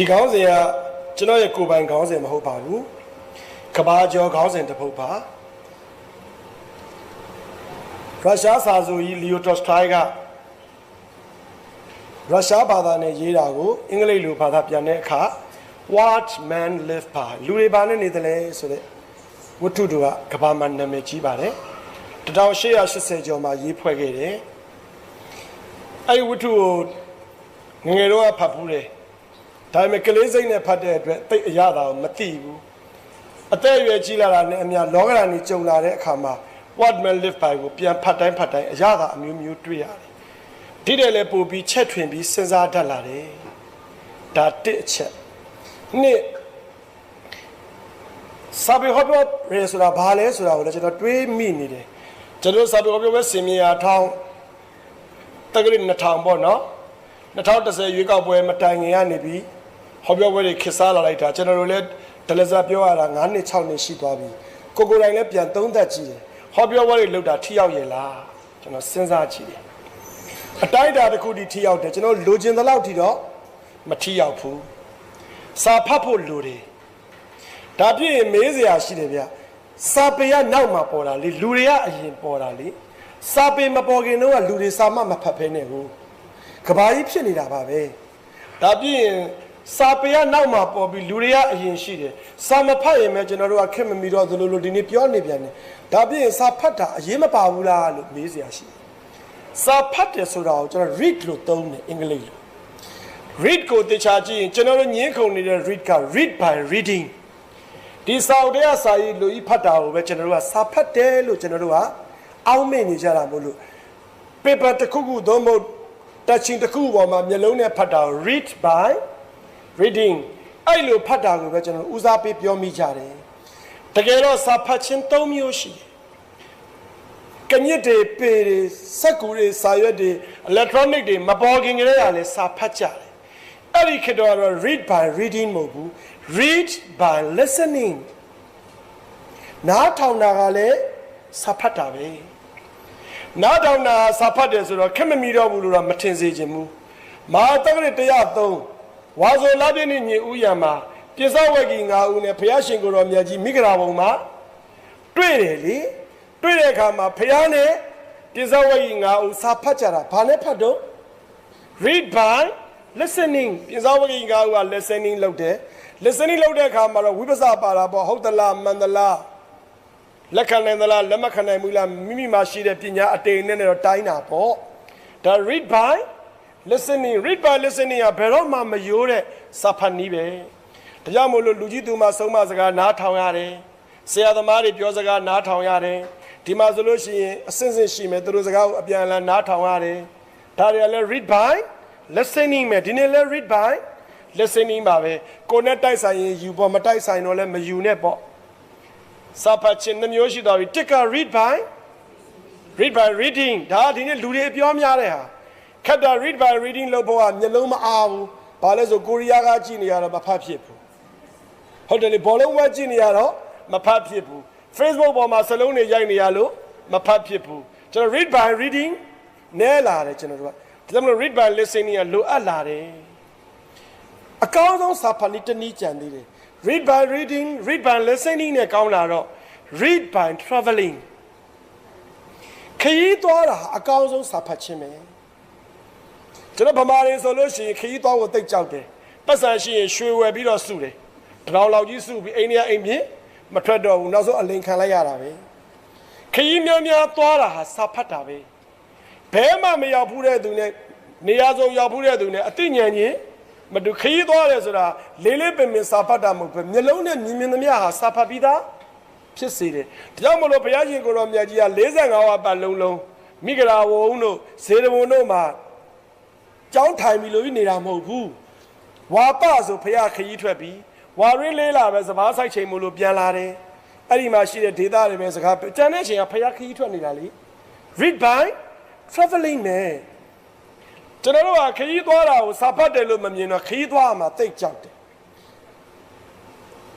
ဒီခေါင်းစဉ်ကကျွန်တော်ရဲ့ကိုယ်ပိုင်ခေါင်းစဉ်မဟုတ်ပါဘူးကဘာကျော်ခေါင်းစဉ်တစ်ပုဒ်ပါရုရှားစာဆိုကြီးလီယိုတော်စတိုင်ကရုရှားဘာသာနဲ့ရေးတာကိုအင်္ဂလိပ်လိုဘာသာပြန်တဲ့အခါ what man live by လူတွေဘာနဲ့နေတယ်လဲဆိုတဲ့ဝတ္ထုတို့ကကဘာမှာနာမည်ကြီးပါတယ်1880ကျော်မှာရေးဖွဲ့ခဲ့တယ်အဲဒီဝတ္ထုကိုငယ်ငယ်တော့ဖတ်ဖူးတယ်ဒါပေမဲ့ကလေးစိတ်နဲ့ဖတ်တဲ့အတွက်သိအရသာကိုမသိဘူးအသက်အရွယ်ကြီးလာတာနဲ့အများလောကဓာတ်ကြီးကြုံလာတဲ့အခါမှာ what man live by ကိုပြန်ဖတ်တိုင်းအရသာအမျိုးမျိုးတွေ့ရတယ်ဒီတယ်လည်းပို့ပြီးချက်ထွင်ပြီးစဉ်းစားတတ်လာတယ်ဒါတစ်အချက်နှစ်စာပေဟောပြောရဲဆိုတာဘာလဲဆိုတာကိုလည်းကျွန်တော်တွေးမိနေတယ်ကျွန်တော်စာပေဟောပြောပဲစင်မြာထောင်းတက္ကရာ2000ပေါ့နော်2010ရွေးကောက်ပွဲမတိုင်ခင်ကနေပြီးဟောပြောပွဲတွေခစ်စားလာလိုက်တာကျွန်တော်တို့လည်းဒလဇာပြောရတာ9နှစ်6နှစ်ရှိသွားပြီကိုကိုတိုင်းလည်းပြန်သုံးသပ်ကြည့်တယ်ဟောပြောပွဲတွေလုပ်တာထိရောက်ရဲ့လားကျွန်တော်စဉ်းစားကြည့်တယ်အတိုင်းအတာတစ်ခုထိထိရောက်တယ်ကျွန်တော်လိုချင်သလောက်ထိတော့မထိရောက်ဘူးစာဖတ်ဖို့လိုတယ်ဒါပြည့်မေးစရာရှိတယ်ဗျစာပေကနောက်မှာပေါ်တာလေလူတွေကအရင်ပေါ်တာလေစာပေမပေါ်ခင်တော့လူတွေစာမှမဖတ်ဖဲနဲ့ဘူးကဘာကြီးဖြစ်နေတာပါပဲဒါပြည့်စာပေကနောက်မှာပေါ်ပြီးလူတွေကအရင်ရှိတယ်စာမဖတ်ရင်ပဲကျွန်တော်တို့ကခက်မမီတော့သလိုလိုဒီနေ့ပြောနေပြန်တယ်ဒါပြည့်စာဖတ်တာအရင်မပါဘူးလားလို့မေးစရာရှိတယ်စာဖတ်တယ်ဆိုတာကိုကျွန်တော် read လို့သုံးတယ်အင်္ဂလိပ်လို read ကိုတခြားကြည့်ရင်ကျွန်တော်တို့ညင်းခုန်နေတဲ့ read က read by reading ဒီစာအုပ်ထဲကစာရေးလူကြီးဖတ်တာကိုပဲကျွန်တော်တို့ကစာဖတ်တယ်လို့ကျွန်တော်တို့ကအောက်မေ့နေကြတာမို့လို့ paper တစ်ခုခုသုံးဖို့ touching တစ်ခုပေါ်မှာမျက်လုံးနဲ့ဖတ်တာကို read by reading အဲ့လိုဖတ်တာကိုပဲကျွန်တော်ဦးစားပေးပြောမိကြတယ်တကယ်တော့စာဖတ်ခြင်း၃မျိုးရှိတယ်ကညစ်တွေပေတွေစက်ကူတွေစာရွက်တွေ electronic တွေမပေါ်ခင်ကလေးကလည်းစာဖတ်ကြတယ်အဲ့ဒီခေတ်တော့ read by reading မဟုတ်ဘူး read by listening နားထောင်တာကလည်းစာဖတ်တာပဲနားထောင်တာစာဖတ်တယ်ဆိုတော့ခက်မမီတော့ဘူးလို့တော့မထင်စေချင်ဘူးမာတက္ကရာ103ဝါဆိုလာပြည့်နေညီဥယျာမှာပြစ္ဆောက်ဝက်ကြီး9ဦးနဲ့ဘုရားရှင်ကိုယ်တော်မြတ်ကြီးမိဂရာဘုံမှာတွေ့တယ်လေတွေ့တဲ့အခါမှာဘုရားနဲ့ပြစ္ဆောက်ဝက်ကြီး9ဦးစာဖတ်ကြတာဘာနဲ့ဖတ်တော့ read by listening ပြစ္ဆောက်ဝက်ကြီး9ဦးက listening လုပ်တယ် listening လုပ်တဲ့အခါမှာတော့ဝိပဿနာပါတာပေါ့ဟုတ်သလားမှန်သလားလက်ခံနိုင်သလားလက်မခံနိုင်ဘူးလားမိမိမှာရှိတဲ့ပညာအတိမ်နဲ့တော့တိုင်းတာပေါ့ဒါ read by listening ကဘယ်တော့မှမယိုးတဲ့စာဖတ်နည်းပဲဒါကြောင့်မို့လို့လူကြီးသူမဆုံးမစကားနားထောင်ရတယ်ဆရာသမားတွေပြောစကားနားထောင်ရတယ်ဒီမှာဆိုလို့ရှိရင်အစင်စင်ရှိမယ်သူတို့စကားကိုအပြန်အလှန်နားထောင်ရတယ်ဒါတွေကလည်း read by listening ပဲဒီနေ့လည်း read by listening ပါပဲကိုနဲ့တိုက်ဆိုင်ရင်ယူပေါ့မတိုက်ဆိုင်တော့လည်းမယူနဲ့ပေါ့စာဖတ်ခြင်းနှမျိုးရှိသွားပြီတစ်က read by reading ဒါဒီနေ့လူတွေပြောများတဲ့ဟာခက်တာ read by reading လို့ဘောကမျက်လုံးမအားဘူးဘာလဲဆိုကိုရီးယားကကြည့်နေရတော့မဖတ်ဖြစ်ဘူးဟုတ်တယ်လေဘောလုံးဝဲကြည့်နေရတော့မဖတ်ဖြစ်ဘူး Facebook ပေါ်မှာစလုံးတွေရိုက်နေရလို့မဖတ်ဖြစ်ဘူးကျွန်တော် read by reading နဲလာတယ်ကျွန်တော်တို့ကဒါကြောင့် read by listening ကလိုအပ်လာတယ်အကောင်းဆုံးစာဖတ်နည်းတစ်နည်းကြံသေးတယ် read by reading read by listening နဲ့ကောင်းလာတော့ read by traveling ခရီးသွားတာအကောင်းဆုံးစာဖတ်ခြင်းပဲကျွန်တော်ဗမာတွေဆိုလို့ရှိရင်ခရီးသွားဖို့တိတ်ကြောက်တယ်ပတ်စံရှိရင်ရွှေဝယ်ပြီးတော့စုတယ်တောင်လောက်ကြီးစုပြီးအိန္ဒိယအိမ်ပြင်မထွက်တော့ဘူးနောက်ဆုံးအလိန်ခံလိုက်ရတာပဲခရီးများများသွားတာဟာစာဖတ်တာပဲဘဲမှမရောက်ဘူးတဲ့သူနဲ့နေရာစုံရောက်ဘူးတဲ့သူနဲ့အသိဉာဏ်ချင်းမတူခရီးသွားတယ်ဆိုတာလေးလေးပင်ပင်စာဖတ်တာမဟုတ်ဘူးမျိုးလုံးနဲ့မြင်မြင်သမျှဟာစာဖတ်ပြီးသားဖြစ်စေတယ်ဒါကြောင့်မလို့ဘုရားရှင်ကိုယ်တော်မြတ်ကြီးက45ဝါပတ်လုံးမိဂရာဝုံတို့ဇေရဝုံတို့မှာကျောင်းထိုင်ပြီးလို့နေတာမဟုတ်ဘူးဝါပဆိုဖះခရီးထွက်ပြီးဝါရင်းလေးလာပဲစပားဆိုင်ချိန်မို့လို့ပြန်လာတယ်အဲ့ဒီမှာရှိတဲ့ဒေသတွေပဲစကားကြံတဲ့အချိန်ကဖះခရီးထွက်နေတာလေ read by traveling နဲ့ကျွန်တော်တို့ကခရီးသွားတာကိုစာဖတ်တယ်လို့မမြင်တော့ခရီးသွားမှာတိတ်ကြောက်တယ်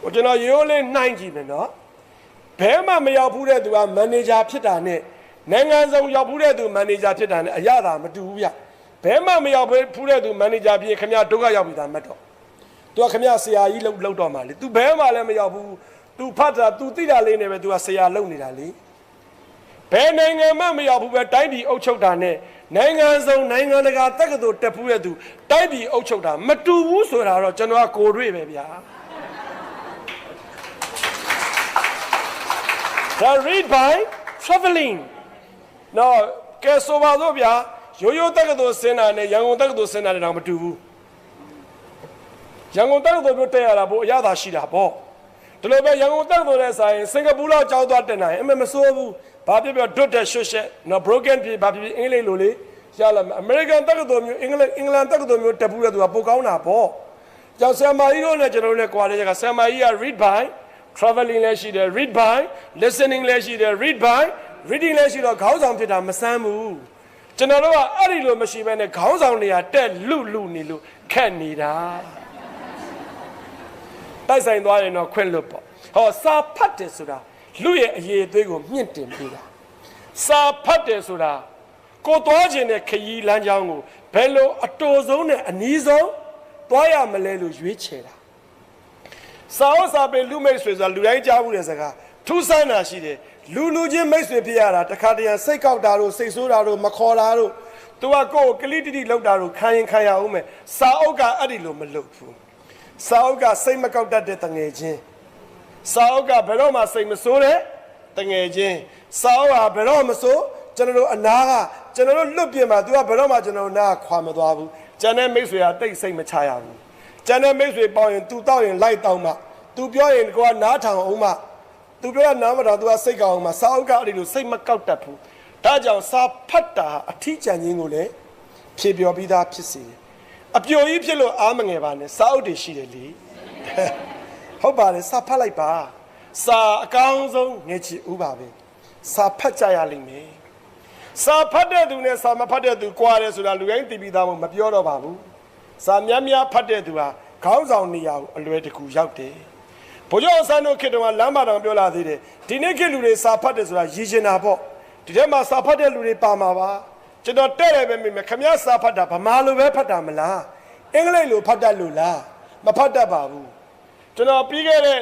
ဟိုကျွန်တော်ရိုးလေးနှိုင်းကြည့်မယ်နော်ဘဲမှမရောက်ဘူးတဲ့သူကမန်နေဂျာဖြစ်တာနဲ့နိုင်ငံစုံရောက်ဘူးတဲ့သူမန်နေဂျာဖြစ်တာနဲ့အရသာမတူဘူးဗျဘဲမှမရောက်ဖူးတဲ့သူမန်နေဂျာဖြစ်ခင်ဗျာဒုက္ခရောက်ပြီသားမှတ်တော့ သူကခမရဆရာကြီးလောက်တော့မှလေ तू ဘဲမှလည်းမရောက်ဘူး तू ဖတ်တာ तू သိတာလေးနဲ့ပဲ तू ကဆရာလောက်နေတာလေဘယ်နိုင်ငံမှမရောက်ဘူးပဲတိုင်းပြည်အုပ်ချုပ်တာနဲ့နိုင်ငံစုံနိုင်ငံတကာတက္ကသိုလ်တက်ဖူးတဲ့သူတိုင်းပြည်အုပ်ချုပ်တာမတူဘူးဆိုတာတော့ကျွန်တော်ကကိုတွေ့ပဲဗျာဒါ read by traveling နော်ကဲဆိုပါတော့ဗျာရိုးရိုးတက္ကသိုလ်ဆင်းတာနဲ့ရန်ကုန်တက္ကသိုလ်ဆင်းတာနဲ့တော့မတူဘူးရန်ကုန်တက္ကသိုလ်မျိုးတက်ရတာဘို့အရသာရှိတာပေါ့ဒီလိုပဲရန်ကုန်တက္ကသိုလ်နဲ့ဆိုင်စင်ကာပူလောက်ကြောင်းသွားတက်နိုင်အမေမစိုးဘူးဘာဖြစ်ပြောဒွတ်တဲ့ရွှတ်ချက်နော် broken ဖြစ်ဘာဖြစ်အင်္ဂလိပ်လိုလေရလာမယ်အမေရိကန်တက္ကသိုလ်မျိုးအင်္ဂလန်တက္ကသိုလ်မျိုးတက်ဘူးတဲ့သူကပိုကောင်းတာပေါ့ကျောင်းဆရာမကြီးတို့နဲ့ကျွန်တော်တို့နဲ့ကွာတဲ့ကဆရာမကြီးက read by traveling လည်းရှိတယ် read by listening လည်းရှိတယ် read by reading လည်းရှိတော့ခေါင်းဆောင်ဖြစ်တာမဆန်းဘူးကျွန်တော်တို့ကအဲ့ဒီလိုမရှိဘဲနဲ့ခေါင်းဆောင်တွေကတက်လူနေလို့ခက်နေတာတိုက်ဆိုင်သွားရင်တော့ခွင့်လွတ်ပေါ့ဟောစာဖတ်တယ်ဆိုတာလူရဲ့အရေးအသွေးကိုမြင့်တင်ပေးတာစာဖတ်တယ်ဆိုတာကိုသွားခြင်းတဲ့ခရီးလမ်းကြောင်းကိုဘယ်လိုအတူဆုံးနဲ့အနည်းဆုံးသွားရမလဲလို့ရွေးချယ်တာစာအုပ်စာပေလူမိတ်ဆွေဆိုတာလူတိုင်းကြားဘူးတဲ့စကားထူးဆန်းတာရှိတယ်လူချင်းမိတ်ဆွေဖြစ်ရတာတခါတရံစိတ်ကောက်တာတို့စိတ်ဆိုးတာတို့မခေါ်တာတို့သူကကိုယ်ကလိတိတိလောက်တာတို့ခံရင်ခံရအောင်မယ်စာအုပ်ကအဲ့ဒီလိုမလုပ်ဘူးစာအုပ်ကစိတ်မကောက်တတ်တဲ့တငယ်ချင်းစာအုပ်ကဘယ်တော့မှစိတ်မဆိုးတဲ့တငယ်ချင်းစာအုပ်ကဘယ်တော့မဆိုးကျွန်တော်တို့အနာကကျွန်တော်တို့လွတ်ပြင်မှာသူကဘယ်တော့မှကျွန်တော်တို့နားခွာမသွားဘူးကျန်တဲ့မိတ်ဆွေကတိတ်စိတ်မချရဘူးကျန်တဲ့မိတ်ဆွေပေါင်းရင်သူတောက်ရင်လိုက်တောက်မှသူပြောရင်ကိုကနားထောင်အောင်မှသူပြောတာနားမထောင်သူကစိတ်ကောက်အောင်မှစာအုပ်ကအဲ့ဒီလိုစိတ်မကောက်တတ်ဘူးဒါကြောင့်စာဖတ်တာအထီးကျန်ခြင်းကိုလည်းဖြေပြောပြီးသားဖြစ်စေတယ်အပျော်ကြီးဖြစ်လို့အားမငယ်ပါနဲ့စာအုပ်တွေရှိတယ်လေဟုတ်ပါတယ်စာဖတ်လိုက်ပါစာအကောင်းဆုံးငယ်ချီဥပါပဲစာဖတ်ကြရလိမ့်မယ်စာဖတ်တဲ့သူနဲ့စာမဖတ်တဲ့သူကွာတယ်ဆိုတာလူတိုင်းသိပြီးသားမို့မပြောတော့ပါဘူးစာများဖတ်တဲ့သူဟာခေါင်းဆောင်နေရာကိုအလွယ်တကူရောက်တယ်ဘိုးကျော်ဆန်းတို့ခေတ္တကလမ်းမတော်ပြောလာသေးတယ်ဒီနေ့ခေတ်လူတွေစာဖတ်တယ်ဆိုတာရည်ချင်တာပေါ့ဒီထဲမှာစာဖတ်တဲ့လူတွေပါမှာပါကျွန်တော်တဲ့တယ်ပဲမိမယ်ခမည်းစာဖတ်တာဗမာလိုပဲဖတ်တာမလားအင်္ဂလိပ်လိုဖတ်တတ်လို့လားမဖတ်တတ်ပါဘူးကျွန်တော်ပြီးခဲ့တဲ့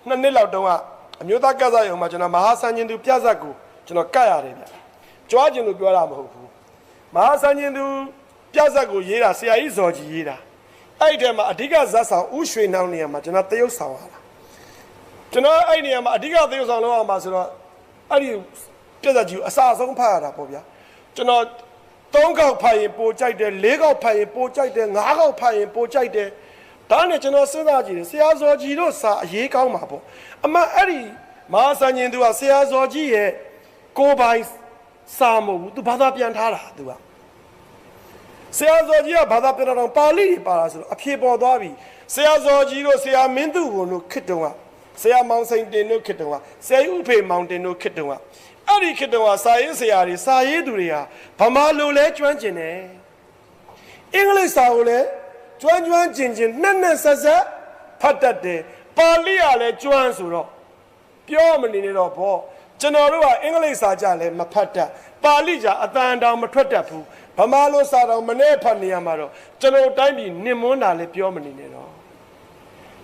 2 နှစ်လောက်တုန်းကအမျိုးသားကစားရုံမှာကျွန်တော်မဟာစံချင်းသူပြဇက်ကိုကျွန်တော်ကတ်ရတယ်ဗျကြွားခြင်းလို့ပြောတာမဟုတ်ဘူးမဟာစံချင်းသူပြဇက်ကိုရေးတာဆရာကြီးဇော်ကြီးရေးတာအဲ့ဒီထဲမှာအဓိကဇက်ဆောင်ဥရွှေနှောင်းနေရာမှာကျွန်တော်တရုပ်ဆောင်ရတာကျွန်တော်အဲ့ဒီနေရာမှာအဓိကတရုပ်ဆောင်လုပ်အောင်ပါဆိုတော့အဲ့ဒီပြဇက်ကြီးကိုအစားဆုံးဖတ်ရတာပေါ့ဗျာကျွန်တော်3 ခေါက်ဖတ်ရင်ပိုကြိုက်တယ်4 ခေါက်ဖတ်ရင်ပိုကြိုက်တယ်5 ခေါက်ဖတ်ရင်ပိုကြိုက်တယ်ဒါနဲ့ကျွန်တော်စဉ်းစားကြည့်တယ်ဆရာဇော်ကြီးတို့စာအရေးကောင်းမှာပေါ့အမှအဲ့ဒီမဟာစံချင်းသူကဆရာဇော်ကြီးရဲ့ကိုပိုင်စာမဟုတ်ဘူးသူဘာသာပြန်ထားတာသူကဆရာဇော်ကြီးကဘာသာပြန်တော့ပါဠိတွေပါလာဆိုတော့အဖြေပေါ်သွားပြီဆရာဇော်ကြီးတို့ဆရာမင်းသူကိုတို့ခေတ္တကဆရာမောင်စိန်တင်တို့ခေတ္တကဆရာဥဖေမောင်တင်တို့ခေတ္တကအဲ့ဒီခေတ္တကစာရေးဆရာတွေစာရေးသူတွေဟာဗမာလိုလဲကျွမ်းကျင်တယ်အင်္ဂလိပ်စာကိုလည်းကျွမ်းကျင်နှက်ဆက်ဖတ်တတ်တယ်ပါဠိကလည်းကျွမ်းဆိုတော့ပြောမနေနဲ့တော့ဗောကျွန်တော်တို့ကအင်္ဂလိပ်စာကြလည်းမဖတ်တတ်ပါဠိကြအတန်တောင်မထွက်တတ်ဘူးဗမာလိုစာတောင်မနဲ့ဖတ်နေရမှာတော့ကျွန်တော်တိုင်းပြည်နှင်မွန်းတာလည်းပြောမနေနဲ့တော့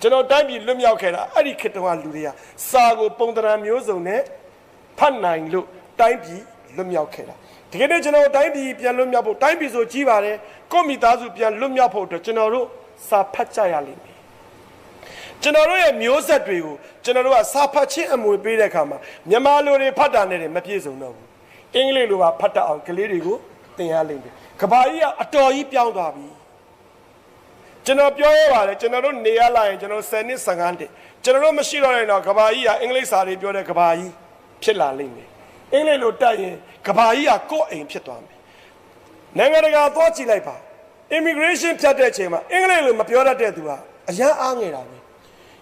ကျွန်တော်တိုင်းပြည်လွတ်မြောက်ခဲ့တာအဲ့ဒီခေတ္တကလူတွေကစာကိုပုံသဏ္ဍာန်မျိုးစုံနဲ့ဖတ်နိုင်လို့တိုင်းပြည်လွတ်မြောက်ခဲ့တာဒီကနေ့ကျွန်တော်တိုင်းပြည်ပြန်လွတ်မြောက်ဖို့တိုင်းပြည်ဆိုကြီးပါတယ်ကိုယ့်မိသားစုပြန်လွတ်မြောက်ဖို့အတွက်ကျွန်တော်တို့စာဖတ်ကြရလိမ့်မယ်ကျွန်တော်တို့ရဲ့မျိုးဆက်တွေကိုကျွန်တော်တို့ကစာဖတ်ခြင်းအမွေပေးတဲ့အခါမှာမြန်မာလူတွေဖတ်တာနဲ့မပြည့်စုံတော့ဘူးအင်္ဂလိပ်လိုပါဖတ်တတ်အောင်ကလေးတွေကိုသင်ရလိမ့်မယ်ကဘာကြီးကအတော်ကြီးပြောင်းသွားပြီကျွန်တော်ပြောရပါတယ်ကျွန်တော်တို့နေရလာရင်ကျွန်တော်10 နှစ်15နှစ်ကျွန်တော်တို့မရှိတော့ရင်တော့ကဘာကြီးကအင်္ဂလိပ်စာတွေပြောတဲ့ကဘာကြီးဖြစ်လာလိမ့်မယ်အင်္ဂလိပ်လိုတက်ရင်ကဘာကြီးကကိုယ့်အိမ်ဖြစ်သွားမယ်နိုင်ငံတကာသွားကြည့်လိုက်ပါ immigration ဖြတ်တဲ့အချိန်မှာအင်္ဂလိပ်လိုမပြောတတ်တဲ့သူကအရန်အားငယ်တာပဲ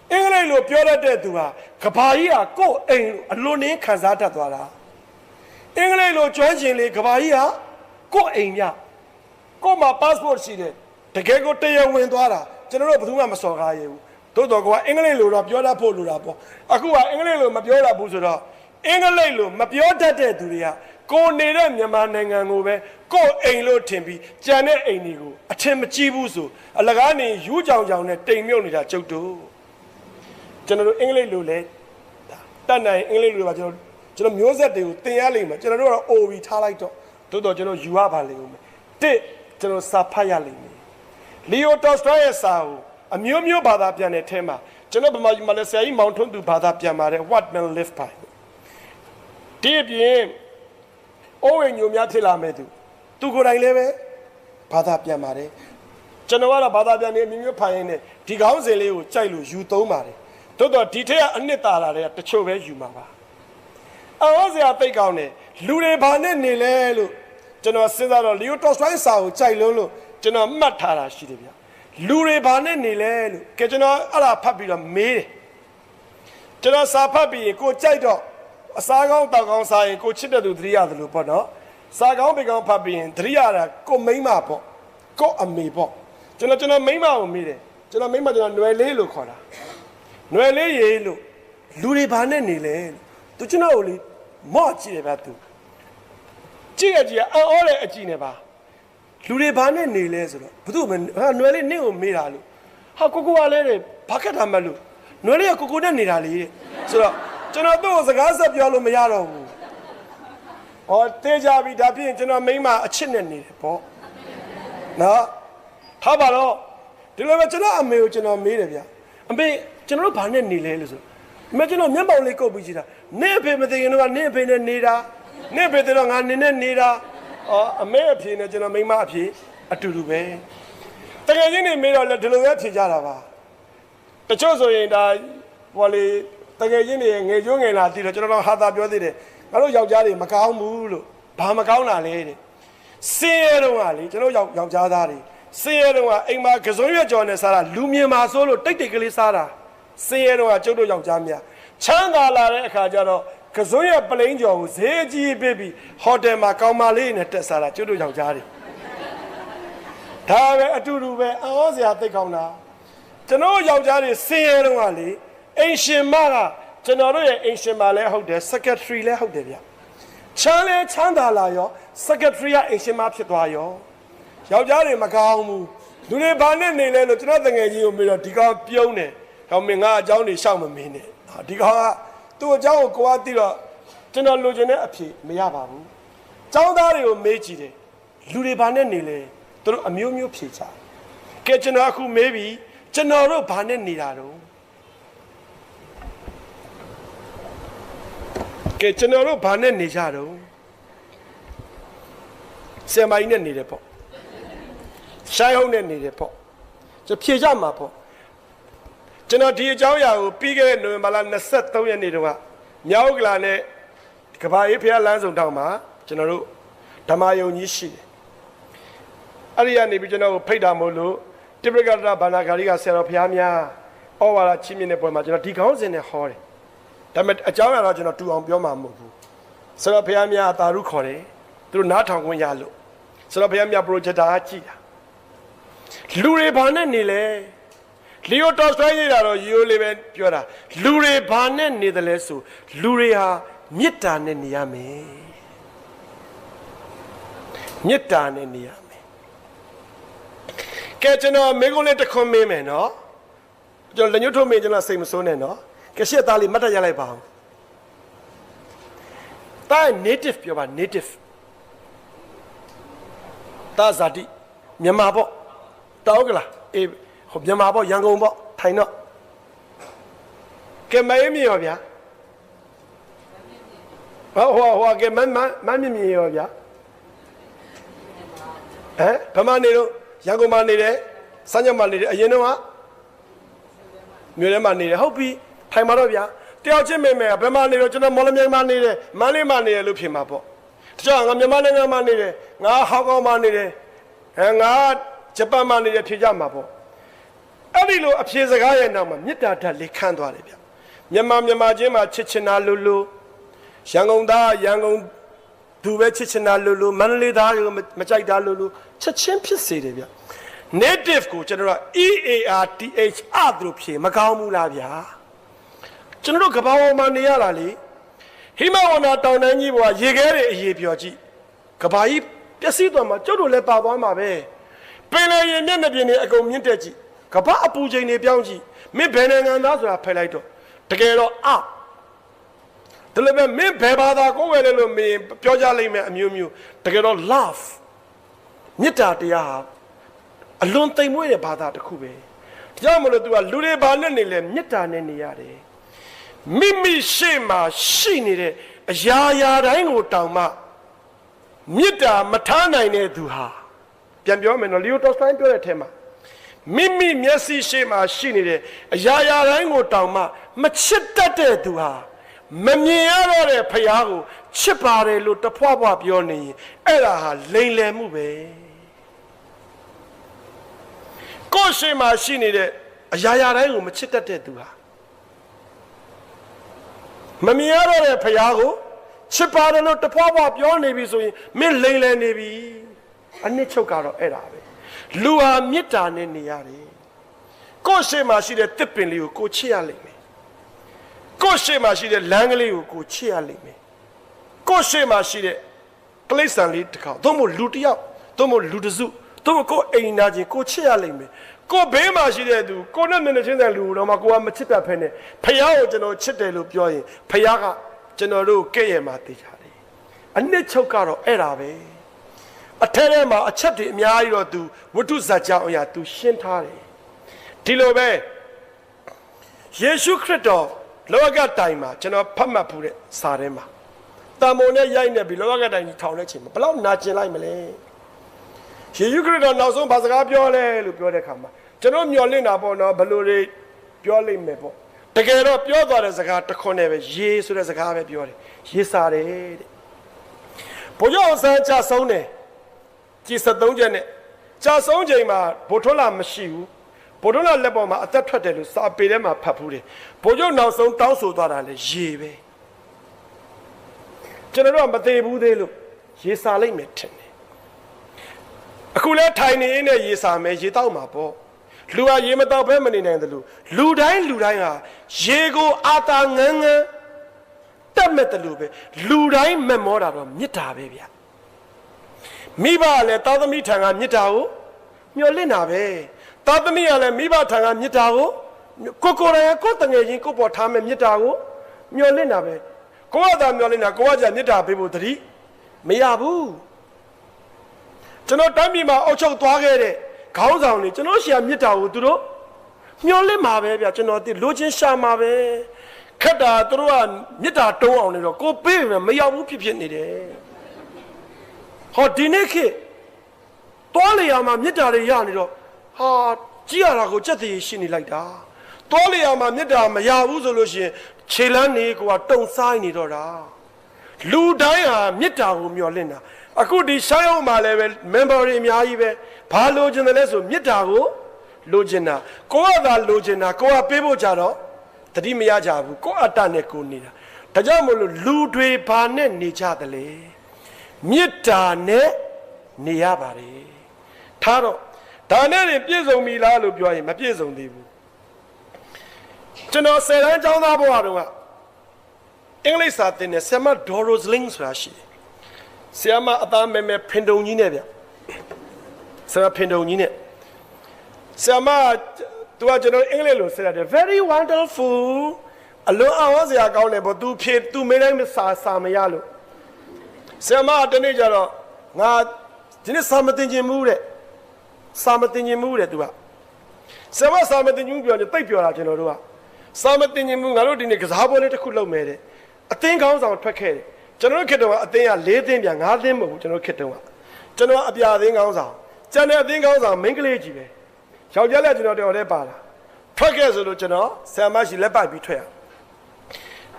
အင်္ဂလိပ်လိုပြောတတ်တဲ့သူကကဘာကြီးကကိုယ့်အိမ်အလွန်နှင်းခံစားတတ်သွားတာအင်္ဂလိပ်လိုကျွမ်းကျင်လေကဘာကြီးကကိုယ့်အိမ်ပြကိုယ့်မှာ passport ရှိတယ်တကယ်ကိုတရားဝင်သွားတာကျွန်တော်တို့ဘယ်သူမှမစော်ကားရဘူးသို့တော်ကအင်္ဂလိပ်လိုတော့ပြောတတ်ဖို့လိုတာပေါ့အခုကအင်္ဂလိပ်လိုမပြောတတ်ဘူးဆိုတော့အင်္ဂလိပ်လိုမပြောတတ်တဲ့သူတွေကကိုနေတဲ့မြန်မာနိုင်ငံကိုပဲကိုအိမ်လို့ထင်ပြီးကြံတဲ့အိမ်တွေကိုအ အထင်မကြီးဘူးဆိုအလကားနေယူးကြောင်ကြောင်နဲ့တိမ်မြုပ်နေတာကျုပ်တို့ကျွန်တော်တို့အင်္ဂလိပ်လိုလဲတတ်နိုင်အင်္ဂလိပ်လိုပါကျွန်တော်မျိုးဆက်တွေကိုသင်ရလိမ့်မယ်ကျွန်တော်တို့ကတော့ OV ထားလိုက်တော့တိုးတော့ကျွန်တော်ယူရပါလိမ့်ဦးမယ်တစ်ကျွန်တော်စာဖတ်ရလိမ့်မယ်လီယိုတော်စတိုရဲ့စာကိုအမျိုးမျိုးဘာသာပြန်တဲ့အထဲမှာကျွန်တော်ဗမာပြည်မှာလည်းဆရာကြီးမောင်ထွန်းသူဘာသာပြန်ပါတယ် What Man Live By ဒီအပြင်အိုးဝင်ညိုများဖြစ်လာမဲ့သူကိုယ်တိုင်လည်းပဲဘာသာပြန်ပါတယ်ကျွန်တော်ကတော့ဘာသာပြန်နေအမျိုးမျိုးဖိုင်ရင်းနဲ့ဒီကောင်းစဉ်လေးကိုကြိုက်လို့ယူသုံးပါတယ်တိုးတော့ဒီထက်ကအနှစ်သာရတွေကတချို့ပဲယူမှာပါအော်စရာသိကောင်းတယ်လူတွေဘာနဲ့နေလဲလို့ကျွန်တော်စဉ်းစားတော့လီယိုတော်စတိုစာကိုကြိုက်လို့ကျွန်တော်မှတ်ထားတာရှိတယ်ဗျလူတွေဘာနဲ့နေလဲလို့ကဲကျွန်တော်အဲ့ဒါဖတ်ပြီးတော့မေးတယ်ကျွန်တော်စာဖတ်ပြီးရင်ကိုကြိုက်တော့အစားကောင်းတောက်ကောင်းစားရင်ကိုချစ်တဲ့သူသတိရတယ်လို့ပေါ့နော်စာကောင်းပေကောင်းဖတ်ပြီးရင်သတိရတာကိုမိမ့်မပေါ့ကိုအမေပေါ့ကျွန်တော်မိမ့်မကိုမေးတယ်ကျွန်တော်မိမ့်မကျွန်တော်ຫນွယ်လေးလို့ခေါ်တာຫນွယ်လေးရေလို့လူတွေဘာနဲ့နေလဲသူကျွန်တော်ကိုလေမော့ကြည့်တယ်ဗျသူကြည့်ရကြည့်အော်တဲ့အကြည့်နေပါလူတွေဘာနဲ့နေလဲဆိုတော့ဘုသူ့ຫນွယ်လေးနင့်ကိုမေးတာလို့ဟာကိုကလည်းတဲ့ဘာခက်တာမလို့ຫນွယ်လေးကကိုနဲ့နေတာလေတဲ့ဆိုတော့ကျွန်တော်သူ့ကိုစကားဆက်ပြောလို့မရတော့ဘူးဟောတေးကြပြီဒါဖြစ်ရင်ကျွန်တော်မိန်းမအချစ်နဲ့နေတယ်ပေါ့နော်ထားပါတော့ဒီလိုပဲကျွန်တော်အမေကိုကျွန်တော်မေးတယ်ဗျအမေကျွန်တော်တို့ဘာနဲ့နေလဲလို့ဆိုအမေကျွန်တော်မျက်မှောင်လေးကုတ်ပြီးကြည့်တာနင့်အဖေမသိရင်တော့နင့်အဖေနဲ့နေတာနင့်အဖေတော့ငါနင်းနဲ့နေတာအမေအဖေနဲ့ကျွန်တော်မိန်းမအဖေအတူတူပဲတကယ်ချင်းနေမေးတော့လေဒီလိုပဲဖြေကြတာပါတချို့ဆိုရင်ဒါဟောလေတကယ်ချင်းနေငယ်ကျိုးငယ်လာတည်တော့ကျွန်တော်ဟာသာပြောသေးတယ်ငါတို့ယောက်ျားတွေမကောင်းဘူးလို့ဘာမကောင်းတာလဲတဲ့စင်းရဲတော့ကလေကျွန်တော်ယောက်ျားသားတွေစင်းရဲတော့ကအိမ်မှာကစုံရွက်ကြော်နဲ့စားတာလူမြင်မှာဆိုလို့တိတ်တိတ်ကလေးစားတာစင်းရဲတော့ကကျုပ်တို့ယောက်ျားများချမ်းသာလာတဲ့အခါကျတော့ကစုံရွက်ပလိန်ကြော်ကိုဈေးကြီးပေးပြီးဟိုတယ်မှာကောင်းမလေးနဲ့တက်စားတာကျုပ်တို့ယောက်ျားတွေဒါပဲအတူတူပဲအော်စရာသိကောင်းတာကျွန်တော်ယောက်ျားတွေစင်းရဲတော့ကလေအိမ်ရှင်မကကျွန်တော်တို့ရဲ့အိမ်ရှင်မလည်းဟုတ်တယ် secretary လည်းဟုတ်တယ်ဗျချမ်းလဲချမ်းသာလာရော secretary ကအိမ်ရှင်မဖြစ်သွားရောယောက်ျားတွေမကောင်းဘူးလူတွေဘာနဲ့နေလဲလို့ကျွန်တော်တငယ်ကြီးကိုမေးတော့ဒီကောင်ပြုံးတယ်ဟောမင်းငါအကြောင်းတွေရှောက်မမင်းနဲ့ဒီကောင်ကသူ့အကြောင်းကိုကိုယ်ကသိတော့ကျွန်တော်လိုချင်တဲ့အဖြေမရပါဘူးចောင်းသားတွေကိုမေးကြည့်တယ်လူတွေဘာနဲ့နေလဲသူတို့အမျိုးမျိုးဖြေချကဲကျွန်တော်အခုမေးပြီကျွန်တော်တို့ဘာနဲ့နေတာတော့ကဲကျွန်တော်တို့ဘာနဲ့နေကြတော့ဆယ်မိုင်နဲ့နေတယ်ပေါ့ရှိုင်းဟုတ်နဲ့နေတယ်ပေါ့ကျွန်တော်ဖြေကြမှာပေါ့ကျွန်တော်ဒီအကြောင်းအရာကိုပြီးခဲ့တဲ့နိုဝင်ဘာလ23ရက်နေ့တုန်းကမြောက်ကလာနဲ့ကဘာအေးဖျားလမ်းဆောင်တောင်မှာကျွန်တော်တို့ဓမ္မယုံကြီးရှိတယ်အဲ့ဒီကနေပြီးကျွန်တော်ကိုဖိတ်တာမို့လို့တိပ္ပကတဘာနာဂါရီကဆရာတော်ဖျားများဩဝါဒချင်းမြင့်တဲ့ပွဲမှာကျွန်တော်ဒီကောင်းစဉ်နဲ့ဟောတယ်ဒါပေမဲ့အကြောင်းအရာတော့ကျွန်တော်တူအောင်ပြောမှာမဟုတ်ဘူးဆရာတော်ဖျားများအသာရုခေါ်တယ်သူတို့နားထောင်ခွင့်ရလို့ဆရာတော်ဖျားများ projector ကကြည့်တာလူတွေဘာနဲ့နေလဲလီယိုတော်စတိုရေးတာတော့ရိုးလေးပဲပြောတာလူတွေဘာနဲ့နေတယ်လဲဆိုလူတွေဟာမေတ္တာနဲ့နေရမယ်မေတ္တာနဲ့နေရမယ်ကဲကျွန်တော်မိကုန်းလေးတစ်ခွန်းမေးမယ်နော်ကျွန်တော်လက်ညှိုးထိုးမေးကျွန်တော်စိတ်မဆိုးနဲ့နော်ကဲရှက်သားလေးမှတ်တတ်ရလိုက်ပါအောင်တာ native ပြောပါ native တာဇာတိမြန်မာပေါ့တောက်ကလားအေးဟိုမြန်မာပေါ့ရန်ကုန်ပေါ့ထိုင်တော့ကဲမဲမြေရောဗျာဟောကဲမမြေရောဗျာဟမ်ဗမာနေတော့ရန်ကုန်မှာနေတယ်စမ်းကြမှာနေတယ်အရင်တော့မြို့ထဲမှာနေတယ်ဟုတ်ပြီထိုင်မှာတော့ဗျာတယောက်ချင်းမေမေကဘယ်မှာနေတော့ကျွန်တော်မော်လမြိုင်မှာနေတယ်မန္တလေးမှာနေတယ်လို့ဖြစ်မှာပေါ့တခြားငါမြန်မာနိုင်ငံမှာနေတယ်ငါဟောင်ကောင်မှာနေတယ်ငါဂျပန်မှာနေတယ်ဖြေကြမှာပေါ့အဲ့ဒီလိုအဖြေစကားရဲ့နောက်မှာမေတ္တာဓာတ်လေးခန့်သွားတယ်ဗျမြန်မာချင်းမှာချစ်ချင်တာလူရန်ကုန်သားရန်ကုန်သူပဲချစ်ချင်တာလူမန္တလေးသားကိုမကြိုက်တာလူချက်ချင်းဖြစ်စေတယ်ဗျ native ကိုကျွန်တော်က EARTH အဲ့လိုဖြေမကောင်းဘူးလားဗျာကျွန်တော်တို့ကဘာပေါ်မှာနေရတာလေဟိမဝန္တာတောင်တန်းကြီးပေါ်ကရေခဲတွေအရေပြော်ကြည့်ကဘာကြီးပျက်စီးသွားမှာကျုပ်တို့လည်းပါသွားမှာပဲ ပင်လယ်ရေမျက်နှာပြင်တွေအကုန်မြင့်တက်ကြည့်ကမ္ဘာအပူချိန်တွေပြောင်းကြည့်မင်းဘယ်နိုင်ငံသားဆိုတာဖယ်လိုက်တော့တကယ်တော့ဒါလည်းပဲမင်းဘယ်ဘာသာကိုယ်ဝယ်လဲလို့မင်းပြောကြလိမ့်မယ်အမျိုးမျိုးတကယ်တော့ love မေတ္တာတရားဟာအလွန်သိမ်မွေ့တဲ့ဘာသာတစ်ခုပဲဒါကြောင့်မလို့ तू ကလူတွေဘာနဲ့နေလဲမေတ္တာနဲ့နေရတယ်မိမိရှေ့မှာရှိနေတဲ့အရာရာတိုင်းကိုတောင်မှမေတ္တာမထားနိုင်တဲ့သူဟာပြန်ပြောမယ်နော်လီယိုတော်စတိုင်းပြောတဲ့အထက်မှာမိမိမျက်စိရှေ့မှာရှိနေတဲ့အရာရာတိုင်းကိုတောင်မှမချစ်တတ်တဲ့သူဟာမမြင်ရတော့တဲ့ဖယားကိုချစ်ပါတယ်လို့တဖွာဖွာပြောနေရင်အဲ့ဒါဟာလိမ်လည်မှုပဲကိုယ်ရှိမှရှိနေတဲ့အရာရာတိုင်းကိုမချစ်တတ်တဲ့သူဟာမမြင်ရတော့တဲ့ဖယားကိုချစ်ပါတယ်လို့တဖွာဖွာပြောနေပြီဆိုရင်မင်းလိမ်လည်နေပြီအနှစ်ချုပ်ကတော့အဲ့ဒါပဲလူဟာမေတ္တာနဲ့နေရတယ်ကိုယ်ရှိမှရှိတဲ့တစ်ပင်လေးကိုကိုချစ်ရလိမ့်မယ်ကိုယ်ရှိမှရှိတဲ့လမ်းကလေးကိုကိုချစ်ရလိမ့်မယ်ကိုယ်ရှိမှရှိတဲ့ကလိษံလေးတစ်ခါသို့မဟုတ်လူတစ်ယောက်သို့မဟုတ်လူတစ်စုသို့မဟုတ်ကိုယ်အိမ်နာချင်းကိုချစ်ရလိမ့်မယ်ကိုယ်ဘေးမှာရှိတဲ့သူကိုယ်နဲ့မျက်နှာချင်းတဲ့လူတော့မှကိုယ်ကမချစ်တတ်ဖ ೇನೆ ဖယားကိုကျွန်တော်ချစ်တယ်လို့ပြောရင်ဖယားကကျွန်တော်တို့ကဲ့ရဲ့မှာသိကြတယ်အနှစ်ချုပ်ကတော့အဲ့ဒါပဲအထက်ထဲမှာအချက်တွေအများကြီးတော့သူဝတ္ထုဇာတ်ကြောင်းအရာသူရှင်းထားတယ်ဒီလိုပဲယေရှုခရစ်တော်လောကတိုင်မှာကျွန်တော်ဖတ်မှတ်ဖူးတဲ့စာထဲမှာတန်မိုးနဲ့ရိုက်နေပြီးလောကတိုင်ကြီးထောင်တဲ့ချိန်မှာဘလောက်နာကျင်လိုက်မလဲယေရှုခရစ်တော်နောက်ဆုံးဘာစကားပြောလဲလို့ပြောတဲ့အခါမှာကျွန်တော်မျှော်လင့်တာပေါ့နော်ဘယ်လိုတွေပြောလိမ့်မယ်ပေါ့တကယ်တော့ပြောသွားတဲ့စကားတစ်ခွန်းနဲ့ပဲရေဆိုတဲ့စကားပဲပြောတယ်ရေစာတယ်တဲ့ဘုရားအောင်ဆန်းကြဆုံးတယ်ကြည်73ချက်နဲ့ကြာဆုံးချိန်မှာဘိုထွန်းလာမရှိဘူးဘိုထွန်းလာလက်ပေါ်မှာအသက်ထွက်တယ်လို့စာပေထဲမှာဖတ်ဖူးတယ်ဘိုးချုပ်နောက်ဆုံးတောင်းဆိုသွားတာလေရေပဲကျွန်တော်တို့ကမသေးဘူးသေးလို့ရေစာလိုက်မယ်ထင်တယ်အခုလဲထိုင်နေရင်းနဲ့ရေစာမယ်ရေတောက်မှာပေါ့လူဟာရေမတောက်ဘဲမနေနိုင်တယ်လို့လူတိုင်းဟာရေကိုအာတာငန်းငန်းတက်မဲ့တယ်လို့ပဲလူတိုင်းမမောတာတော့မေတ္တာပဲဗျာမိဘလည်းသားသမီးထံကမေတ္တာကိုမျှော်လင့်တာပဲသားသမီးကလည်းမိဘထံကမေတ္တာကိုကိုယ်တိုင်ကိုယ်တငယ်ချင်းကိုပေါ်ထားမဲ့မေတ္တာကိုမျှော်လင့်တာပဲကိုကသာမျှော်လင့်တာကိုကကြမေတ္တာပေးဖို့တတိမရဘူးကျွန်တော်တိုင်းပြည်မှာအုပ်ချုပ်သွားခဲ့တဲ့ခေါင်းဆောင်တွေကျွန်တော်ရှာမေတ္တာကိုသူတို့မျှော်လင့်မှာပဲဗျကျွန်တော်သိလိုချင်ရှာမှာပဲခက်တာသူတို့ကမေတ္တာတုံးအောင်နေတော့ကိုပေးမယ်မရောက်ဘူးဖြစ်နေတယ်ဟောဒီနေ့ခေတ်တောလေယာမှာမေတ္တာတွေရနေတော့ဟာကြည်ရတာကိုကြက်တည်ရှိနေလိုက်တာတောလေယာမှာမေတ္တာမရဘူးဆိုလို့ရှိရင်ခြေလန်းနေကိုကတုံဆိုင်နေတော့တာလူတိုင်းဟာမေတ္တာကိုမျှော်လင့်တာအခုဒီရှမ်းရုံမှာလည်းပဲ member တွေအများကြီးပဲဘာလိုချင်တယ်လဲဆိုမေတ္တာကိုလိုချင်တာကိုကသာလိုချင်တာကိုကပေးဖို့ကြတော့တတိမရကြဘူးကိုအတ္တနဲ့ကိုနေတာဒါကြောင့်မလို့လူတွေဘာနဲ့နေကြသလဲမေတ္တာနဲ့နေရပါတယ်ထားတော့ဒါနဲ့ပြည့်စုံပြီလားလို့ပြောရင်မပြည့်စုံသေးဘူးကျွန်တော်10တန်းကျောင်းသားဘဝတုန်းကအင်္ဂလိပ်စာသင်တဲ့ဆရာမဒေါ်ရိုဇလင်းဆိုတာရှိတယ်ဆရာမအသားမဲဖင်တုံကြီးနဲ့ဗျဆရာဖင်တုံကြီးနဲ့ဆရာမသူကကျွန်တော်အင်္ဂလိပ်လိုဆက်ရတယ် very wonderful အလွန်အောင်စရာကောင်းတယ်ပေါ့သူမင်းတိုင်းစာမရလို့ဆရာမတနေ့ကျတော့ငါဒီနေ့စာမတင်ခြင်းမှုတဲ့စာမတင်ခြင်းမှုတဲ့သူကဆရာမစာမတင်ခြင်းပြောတယ်တိတ်ပြောတာကျွန်တော်တို့ကစာမတင်ခြင်းမှုငါတို့ဒီနေ့ကစားပွဲလေးတစ်ခုလုပ်မယ်တဲ့အသင်းကောင်းဆောင်ထွက်ခဲ့တယ်ကျွန်တော်တို့ခေတ္တကအသင်းက4သင်းပြန်5သင်းမဟုတ်ဘူးကျွန်တော်ခေတ္တကကျွန်တော်အပြာအသင်းကောင်းဆောင်ကျန်တဲ့အသင်းကောင်းဆောင်မိန်းကလေးကြီးပဲယောက်ျားလည်းကျွန်တော်တော်တဲ့ပါလာထွက်ခဲ့ဆိုလို့ကျွန်တော်ဆရာမရှိလက်ပိုက်ပြီးထွက်ရ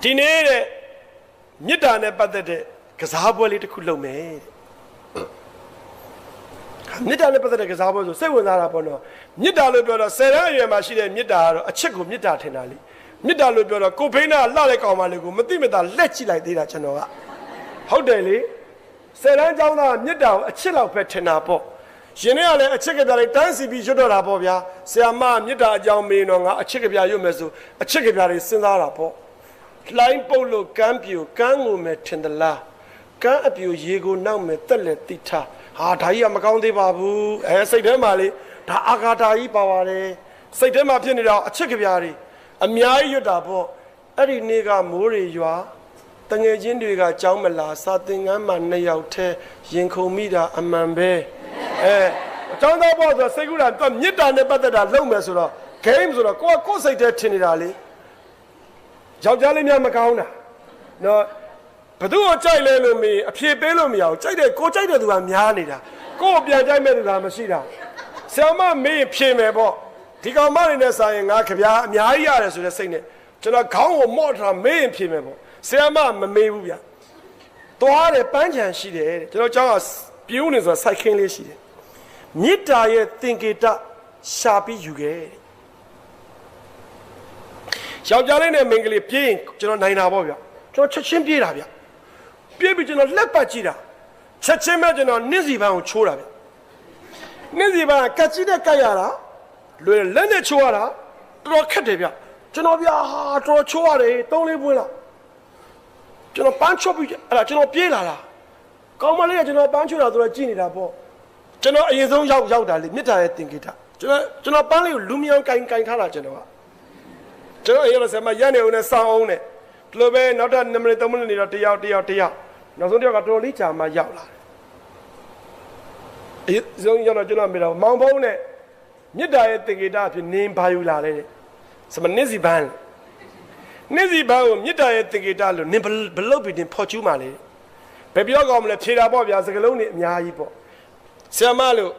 ဒီနေ့တဲ့မေတ္တာနဲ့ပတ်သက်တဲ့ကစားပွဲလေးတစ်ခုလုပ်မယ်တဲ့မေတ္တာနဲ့ပတ်သက်တဲ့ကစားပွဲဆိုစိတ်ဝင်စားတာပေါ့နော်မေတ္တာလို့ပြောတော့10တန်းအရွယ်မှာရှိတဲ့မေတ္တာကတော့အချစ်ကိုမေတ္တာထင်တာလေမေတ္တာလို့ပြောတော့ကိုဖိနာလှတဲ့ကောင်မလေးကိုမသိမသာလက်ကြည့်လိုက်သေးတာကျွန်တော်ကဟုတ်တယ်လေ10တန်းကျောင်းသားမေတ္တာကိုအချစ်လောက်ပဲထင်တာပေါ့ရှင်တွေကလည်းအချစ်ကပြလေးတန်းစီပြီးရွတ်တော့တာပေါ့ဗျာဆရာမမေတ္တာအကြောင်းမေးတော့ငါအချစ်ကပြရွတ်မယ်ဆိုအချစ်ကပြလေးစဉ်းစားတာပေါ့လှိုင်းပုတ်လို့ကမ်းပြူကမ်းငုံမယ်ထင်သလားကမ်းအပြူရေကိုနောက်မယ်တက်လက်တိထား ဟာဒါကြီးကမကောင်းသေးပါဘူးစိတ်ထဲမှာလေဒါအာဃာတာကြီးပါပါတယ်စိတ်ထဲမှာဖြစ်နေတော့အချစ်ကြပြားတွေအများကြီးရွတ်တာပေါ့အဲ့ဒီနေ့ကမိုးတွေရွာတငယ်ချင်းတွေကကြောင်းမလာစာသင်ခန်းမှာ2ယောက်ထဲရင်ခုန်မိတာအမှန်ပဲအကြောင်းသားပေါ့ဆိုစိတ်ကူးတာသူမြစ်တာနဲ့ပတ်သက်တာလုံးမယ်ဆိုတော့ game ဆိုတော့ကိုယ်စိတ်ထဲထင်နေတာလေယောက်ျားလေးများမကောင်းတာနော်ဘသူ့ကိုကြိုက်လဲလို့မင်းအဖြေပေးလို့မရဘူးကြိုက်တယ်ကိုကြိုက်တဲ့သူကများနေတာကိုယ်ပြန်ကြိုက်မဲ့သူကမရှိတာဆရာမမင်းဖြေမယ်ပေါ့ဒီကောင်မနေနဲ့ဆိုင်ရင်ငါကြပြားအများကြီးရတယ်ဆိုတဲ့စိတ်နဲ့ကျွန်တော်ခေါင်းကိုမော့ထားမင်းဖြေမယ်ပေါ့ဆရာမမမေးဘူးဗျာသွားတယ်ပန်းချံရှိတယ်တဲ့ကျွန်တော်ကျောင်းကပြူးနေဆိုစိုက်ခင်းလေးရှိတယ်မြစ်တာရဲ့သင်္ကေတရှာပြီးယူခဲ့ယောက်ျားလေးနဲ့မိန်းကလေးပြေးရင်ကျွန်တော်နိုင်တာပေါ့ဗျာကျွန်တော်ချက်ချင်းပြေးတာဗျာပြေးပြီးကျွန်တော်လက်ပတ်ကြည့်တာချက်ချင်းပဲကျွန်တော်နှင်းစီပန်းကိုချိုးတာဗျာနှင်းစီပန်းကကတ်ကြီးနဲ့ကတ်ရတာလွယ်လက်နဲ့ချိုးရတာတော်ခက်တယ်ဗျာကျွန်တော်ဗျာဟာတော်ချိုးရတယ်3-4ပွင့်လောက်ကျွန်တော်ပန်းချိုးပြီးအဲ့ဒါကျွန်တော်ပြေးလာတာကောင်းမလေးကကျွန်တော်ပန်းချိုးတာဆိုတော့ကြည့်နေတာပေါ့ကျွန်တော်အရင်ဆုံးရောက်တာလေမြစ်တာရဲ့သင်္ကေတကျွန်တော်ပန်းလေးကိုလူမြောင်ကင်ထားတာကျွန်တော်အရင်ကဆရာမရနေအောင်နဲ့စောင်းအောင်နဲ့ဒီလိုပဲနောက်ထပ်2မိနစ်3မိနစ်နေတော့တယောက်နောက်ဆုံးတယောက်ကတော်လေးကြာမှရောက်လာတယ်အရင်ဆုံးရောက်တော့ကျွန်တော်မေးတော့မောင်ဖုံးနဲ့မြစ်တာရဲ့သင်္ကေတအဖြစ်နင်းဘာယူလာလဲတဲ့စမနင်းစီပန်းကိုမြစ်တာရဲ့သင်္ကေတလို့နင်းဘလုတ်ပြီးတင်ဖော်ကျူးမှလေဘယ်ပြောကောင်းမလဲဖြေတာပေါ့ဗျာစကလုံးတွေအများကြီးပေါ့ဆရာမလို့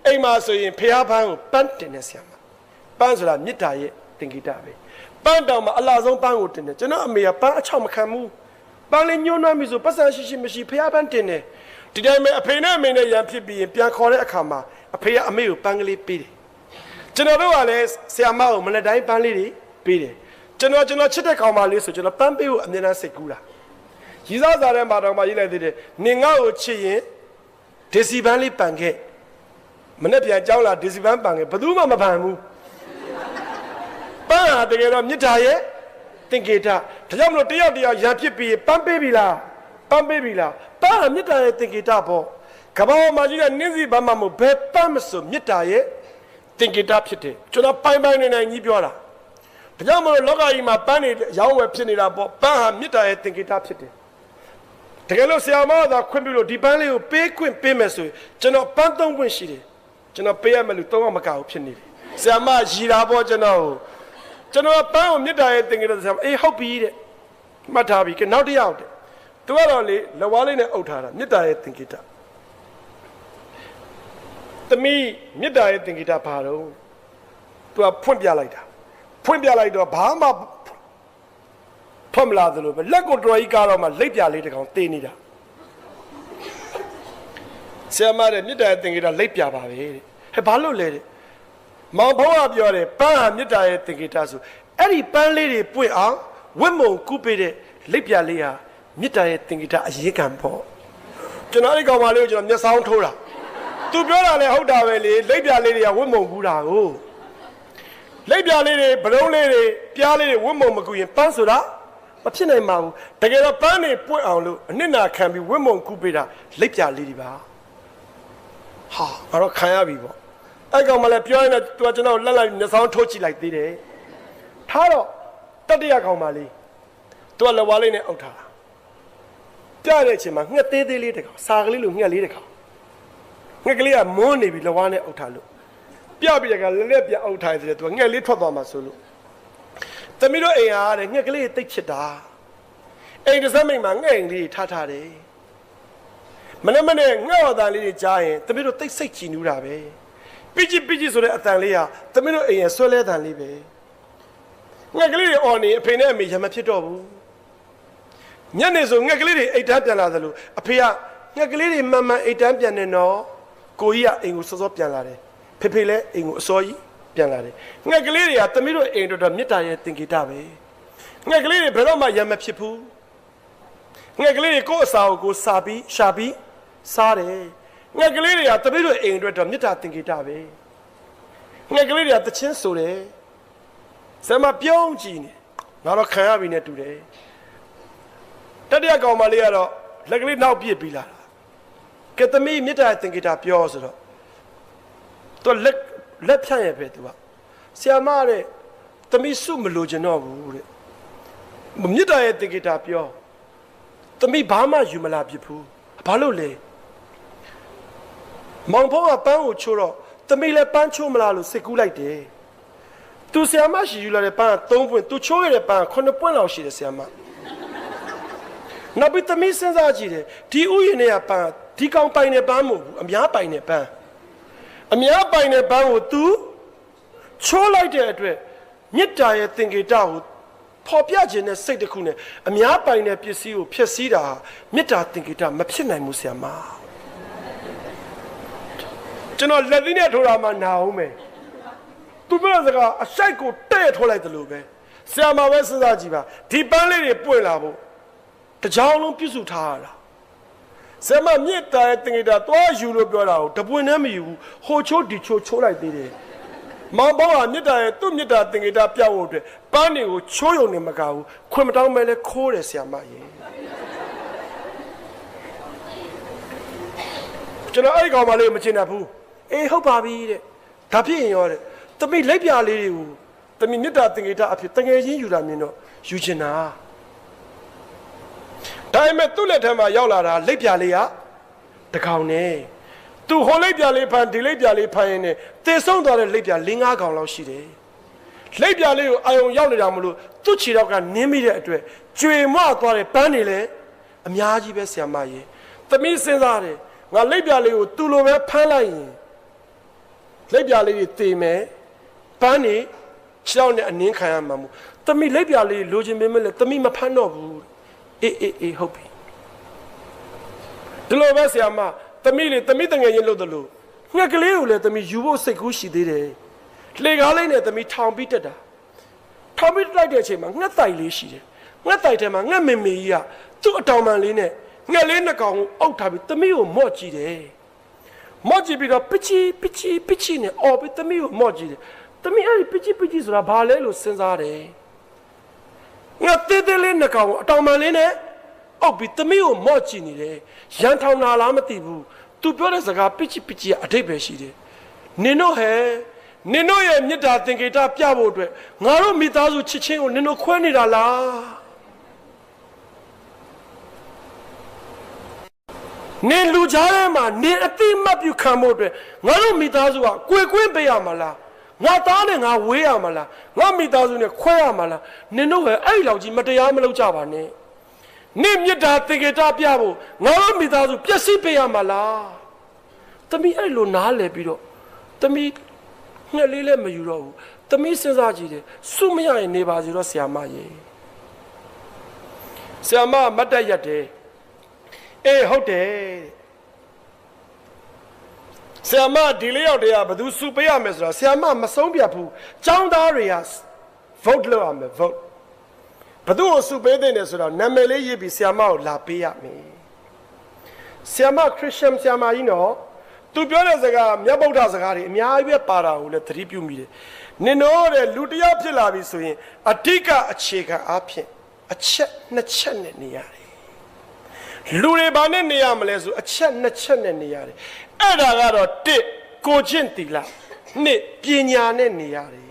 အိမ်မှာဆိုရင်ဖះပန်းကိုပန်းတင်တဲ့ဆရာမပန်းဆိုတာမြစ်တာရဲ့သင်္ကေတပဲပန်းတောင်မှာအလားဆုံးပန်းကိုတင်တယ်ကျွန်တော်အမေကပန်းအချောက်မခံဘူးပန်းလေးညှိုးနှွမ်းပြီဆိုပတ်စံရှိမရှိဖះပန်းတင်တယ်ဒီတိုင်းပဲအဖေနဲ့အမေနဲ့ရန်ဖြစ်ပြီးရင်ပြန်ခေါ်တဲ့အခါမှာအဖေကအမေကိုပန်းကလေးပေးတယ်ကျွန်တော်တို့ကလည်းဆရာမကိုမလက်တိုင်းပန်းလေးတွေပေးတယ်ကျွန်တော်ချစ်တဲ့ကောင်မလေးဆိုကျွန်တော်ပန်းပေးဖို့အမြဲတမ်းစိတ်ကူးတာရည်စားစားတဲ့မှာတော့မှရေးလိုက်သေးတယ်နင်ငါ့ကိုချစ်ရင်ဒေစီပန်းလေးပန်ခဲ့မနေ့ပြန်ကြောက်လာဒေစီပန်းပန်ခဲ့ဘယ်သူမှမပန်ဘူးပန်းဟာတကယ်တော့မြစ်တာရဲ့သင်္ကေတဒါကြောင့်မလို့တယောက်ရန်ဖြစ်ပြီးပန်းပေးပြီလားပန်းဟာမြစ်တာရဲ့သင်္ကေတပေါ့ကမ္ဘာမှာကြီးကနင်းစီပန်းမှာမဟုတ်ဘယ်ပန်းမဆိုမြစ်တာရဲ့သင်္ကေတဖြစ်တယ်ကျွန်တော်ပိုင်နေကြီးပြောတာဒါကြောင့်မလို့လောကကြီးမှာပန်းတွေရောင်းဝယ်ဖြစ်နေတာပေါ့ပန်းဟာမြစ်တာရဲ့သင်္ကေတဖြစ်တယ်တကယ်လို့ဆရာမကခွင့်ပြုလို့ဒီပန်းလေးကိုပေးခွင့်ပေးမယ်ဆိုရင်ကျွန်တော်ပန်း3ပွင့်ရှိတယ်ကျွန်တော်ပေးရမယ်လို့3မကဘူးဖြစ်နေတယ်ဆရာမရည်တာပေါ့ကျွန်တော်ပန်းကိုမြစ်တာရဲ့သင်္ကေတဆရာမအေးဟုတ်ပြီတဲ့မှတ်ထားပြီကနောက်တစ်ယောက်တဲ့သူကတော့လေလက်ဝါးလေးနဲ့အုပ်ထားတာမြစ်တာရဲ့သင်္ကေတသမီးမြစ်တာရဲ့သင်္ကေတဘာတော့သူကဖွင့်ပြလိုက်တော့ဘာမှဖွင့်မလာသလိုပဲလက်ကိုတော်ကြီးကားတော့မှလက်ပြလေးတကောင်တေးနေတာဆရာမတဲ့မြစ်တာရဲ့သင်္ကေတလက်ပြပါပဲတဲ့ဟဲ့ဘာလို့လဲတဲ့မောင်ဘုန်းကပြောတယ်ပန်းဟာမြစ်တာရဲ့သင်္ကေတဆိုအဲ့ဒီပန်းလေးတွေပွင့်အောင်ဝတ်မုံကူးပေးတဲ့လက်ပြလေးဟာမြစ်တာရဲ့သင်္ကေတအရေးခံပေါ့ကျွန်တော်အဲ့ဒီကောင်မလေးကိုကျွန်တော်မျက်စောင်းထိုးတာသူပြောတာလည်းဟုတ်တာပဲလေလက်ပြလေးတွေကဝတ်မုံကူးတာကိုလက်ပြလေးတွေဘလုံးလေးတွေပြားလေးတွေဝတ်မုံမကူရင်ပန်းဆိုတာမဖြစ်နိုင်ပါဘူးတကယ်တော့ပန်းတွေပွင့်အောင်လို့အနှစ်နာခံပြီးဝတ်မုံကူးပေးတာလက်ပြလေးတွေပါဟာငါတော့ခံရပြီပေါ့အဲ့ကောင်မလည်းပြောရင်လည်းသူကကျွန်တော်လက်လိုက်မျက်စောင်းထိုးကြည့်လိုက်သေးတယ်ထားတော့တတိယကောင်မလေးသူကလက်ဝါးလေးနဲ့အုပ်ထားတာပြတဲ့အချိန်မှာငှက်သေးသေးလေးတကောင်စာကလေးလိုငှက်လေးတကောင်ငှက်ကလေးကမွန်းနေပြီလက်ဝါးနဲ့အုပ်ထားလို့ပြပြကလက်ပြအုပ်ထားတယ်သူကငှက်လေးထွက်သွားမှဆိုလို့သမီးတို့အိမ်အားတဲ့ငှက်ကလေးတိတ်ချစ်တာအိမ်တစ်စက်မိန်မှာငှက်အိမ်လေးထားတယ်မနေ့ငှက်ဝါသားလေးတွေကြားရင်သမီးတို့တိတ်စိတ်ချီနူးတာပဲပီချီဆိုတဲ့အတန်လေးဟာသမီးတို့အိမ်ရဲ့ဆွဲလဲတန်လေးပဲငှက်ကလေးတွေအော်နေအဖေနဲ့အမေရမဖြစ်တော့ဘူးညနေဆိုငှက်ကလေးတွေအိတ်တန်းပြန်လာသလိုအဖေကငှက်ကလေးတွေမှန်အိတ်တန်းပြန်နေတော့ကိုကြီးကအိမ်ကိုစောစောပြန်လာတယ်ဖေလည်းအိမ်ကိုအစောကြီးပြန်လာတယ်ငှက်ကလေးတွေကသမီးတို့အိမ်တော်မြစ်တာရဲ့သင်္ကေတပဲငှက်ကလေးတွေဘယ်တော့မှရမဖြစ်ဘူးငှက်ကလေးတွေကိုအစာကိုစာပြီးရှာပြီးစားတယ်ငှက်ကလေးတွေကသမီးတို့အိမ်တော်မြစ်တာသင်္ကေတပဲငှက်ကလေးတွေကတချင်းဆိုတယ်ဆမပြုံးကြည့်နေငါတော့ခံရပြီနဲ့တူတယ်တတိယကောင်မလေးကတော့လက်ကလေးနောက်ပြစ်ပြီးလာတာ ကဲသမီးမေတ္တာသင်္ကေတပြောဆိုတော့သူလက်ဖြန့်ရပဲသူကဆရာမတဲ့သမီးစုမလို့ကျင်တော့ဘူးတဲ့မေတ္တာရဲ့သင်္ကေတပြောသမီးဘာမှယူမလာဖြစ်ဘူးဘာလို့လဲမောင်ဖေားကပန်းကိုချိုးတော့သမီးလည်းပန်းချိုးမလားလို့စိတ်ကူးလိုက်တယ်သူဆရာမရှိယူလာတဲ့ပန်းက3ပွင့်သူချိုးရတဲ့ပန်းက9ပွင့်လောက်ရှိတယ်ဆရာမနောက်ပြီးသမီးစဉ်းစားကြည့်တယ်ဒီဥယျာဉ်နဲ့ကပန်းဒီကောင်ပိုင်တဲ့ပန်းမဟုတ်ဘူးအများပိုင်တဲ့ပန်းအများပိုင်တဲ့ပန်းကိုသူချိုးလိုက်တဲ့အတွက်မေတ္တာရဲ့သင်္ကေတကိုဖော်ပြခြင်းနဲ့စိတ်တစ်ခုနဲ့အများပိုင်တဲ့ပစ္စည်းကိုဖျက်ဆီးတာမေတ္တာသင်္ကေတမဖြစ်နိုင်ဘူးဆရာမကျွန်တော်လက်သီးနဲ့ထိုးတာမှနာအောင်မယ်သူပြောတဲ့စကားအဆိုင်ကိုတဲ့ထိုးလိုက်တယ်လို့ပဲဆရာမပဲစဉ်းစားကြည့်ပါဒီပန်းလေးတွေပွင့်လာဖို့တကြောင်လုံးပြုစုထားရတာဆရာမမေတ္တာရဲ့သင်္ကေတသွားယူလို့ပြောတာကိုတပွင့်နဲ့မယူဘူးဟိုချိုးဒီချိုးလိုက်သေးတယ်မောင်ဘောကမေတ္တာရဲ့သူ့မေတ္တာသင်္ကေတပြဖို့အတွက်ပန်းတွေကိုချိုးယုံနေမကဘူးခွင်မတောင်းမဲလဲခိုးတယ်ဆရာမရဲ့ကျွန်တော်အဲ့ဒီကောင်မလေးမချင်တတ်ဘူးအေးဟုတ်ပါပြီတဲ့ဒါဖြစ်ရင်ရောတဲ့သမီးလက်ပြလေးတွေကိုသမီးမေတ္တာသင်္ကေတအဖြစ်တကယ်ချင်းယူတာမြင်တော့ယူချင်တာဒါပေမဲ့သူ့လက်ထက်မှာရောက်လာတာလက်ပြလေးကတကောင်နဲ့သူဟိုလက်ပြလေးဖန်ဒီလက်ပြလေးဖန်ရင်နဲ့တေဆုံးသွားတဲ့လက်ပြ၄-၅ကောင်လောက်ရှိတယ်လက်ပြလေးကိုအာယုံရောက်နေတာမလို့သူ့ခြေတော့ကနင်းမိတဲ့အတွက်ကျွေမွသွားတဲ့ပန်းတွေလည်းအများကြီးပဲဆရာမကြီးသမီးစဉ်းစားတယ်ငါလက်ပြလေးကိုသူ့လိုပဲဖမ်းလိုက်ရင်လက်ပြလေးတွေတေမယ်ပန်းတွေခြေောက်နဲ့အနင်းခံရမှာမို့သမီးလက်ပြလေးလိုချင်ပေမဲ့လည်းသမီးမဖမ်းတော့ဘူးအေးဟုတ်ပြီဒီလိုပဲဆရာမသမီးတငယ်ချင်းလို့တလို့ငှက်ကလေးကိုလည်းသမီးယူဖို့စိတ်ကူးရှိသေးတယ်လေကားလေးနဲ့သမီးထောင်ပြီးတက်တာထောင်ပြီးလိုက်တဲ့အချိန်မှာငှက်တိုက်လေးရှိတယ်ငှက်တိုက်ထဲမှာငှက်မေမေကြီးကသူ့အတောင်ပံလေးနဲ့ငှက်လေးနှစ်ကောင်ကိုအုပ်ထားပြီးသမီးကိုမော့ကြည့်တယ်မော့ကြည့်ပြီးတော့ပချီနဲ့အော်ပြီးသမီးကိုမော့ကြည့်တယ်သမီးအဲ့ဒီပချီဆိုတာဘာလဲလို့စဉ်းစားတယ်ငါတေးသေးလေးနှစ်ကောင်ကိုအတောင်ပံလေးနဲ့အုပ်ပြီးသမီးကိုမော့ကြည့်နေတယ်ရန်ထောင်တာလားမသိဘူးသူပြောတဲ့စကားပချီကအဓိပ္ပာယ်ရှိတယ်နင်တို့ရဲ့မေတ္တာသင်္ကေတပြဖို့အတွက်ငါတို့မိသားစုချစ်ချင်းကိုနင်တို့ခွဲနေတာလားနင်လူကြားထဲမှာနင်အတိမတ်ပြုခံဖို့အတွက်ငါတို့မိသားစုကကွယ်ကွင်းပေးရမှာလားငါသားနဲ့ငါဝေးရမှာလားငါမိသားစုနဲ့ခွဲရမှာလားနင်တို့ပဲအဲ့လောက်ကြီးမတရားမလုပ်ကြပါနဲ့နင်မေတ္တာသင်္ကေတပြဖို့ငါတို့မိသားစုပျက်စီးပေးရမှာလားသမီးအဲ့လိုနားလည်ပြီးတော့သမီးငှက်လေးလည်းမယူတော့ဘူးသမီးစဉ်းစားကြည့်တယ်စုမရရင်နေပါစေတော့ဆရာမရေဆရာမမတ်တက်ရက်တယ်အေးဟုတ်တယ်ဆရာမဒီလေးယောက်တည်းကဘယ်သူစုပေးရမယ်ဆိုတော့ဆရာမမဆုံးပြတ်ဘူးကျောင်းသားတွေက vote လုပ်ရမယ် vote ဘယ်သူကိုစုပေးတဲ့လဲဆိုတော့နာမည်လေးရေးပြီးဆရာမကိုလာပေးရမယ်ဆရာမခရစ်ယာန်ဆရာမကြီးနော်သူပြောတဲ့စကားမြတ်ဗုဒ္ဓစကားတွေအများကြီးပဲပါတာကိုလည်းသတိပြုမိတယ်နင်တို့တဲ့လူတစ်ယောက်ဖြစ်လာပြီဆိုရင်အဓိကအခြေခံအားဖြင့်အချက်2ချက်နဲ့နေရတယ်လူတွေဘာနဲ့နေရမလဲဆိုအချက်2ချက်နဲ့နေရတယ်အဲ့ဒါကတော့1ကိုချင်းတီလာ2ပညာနဲ့နေရတယ်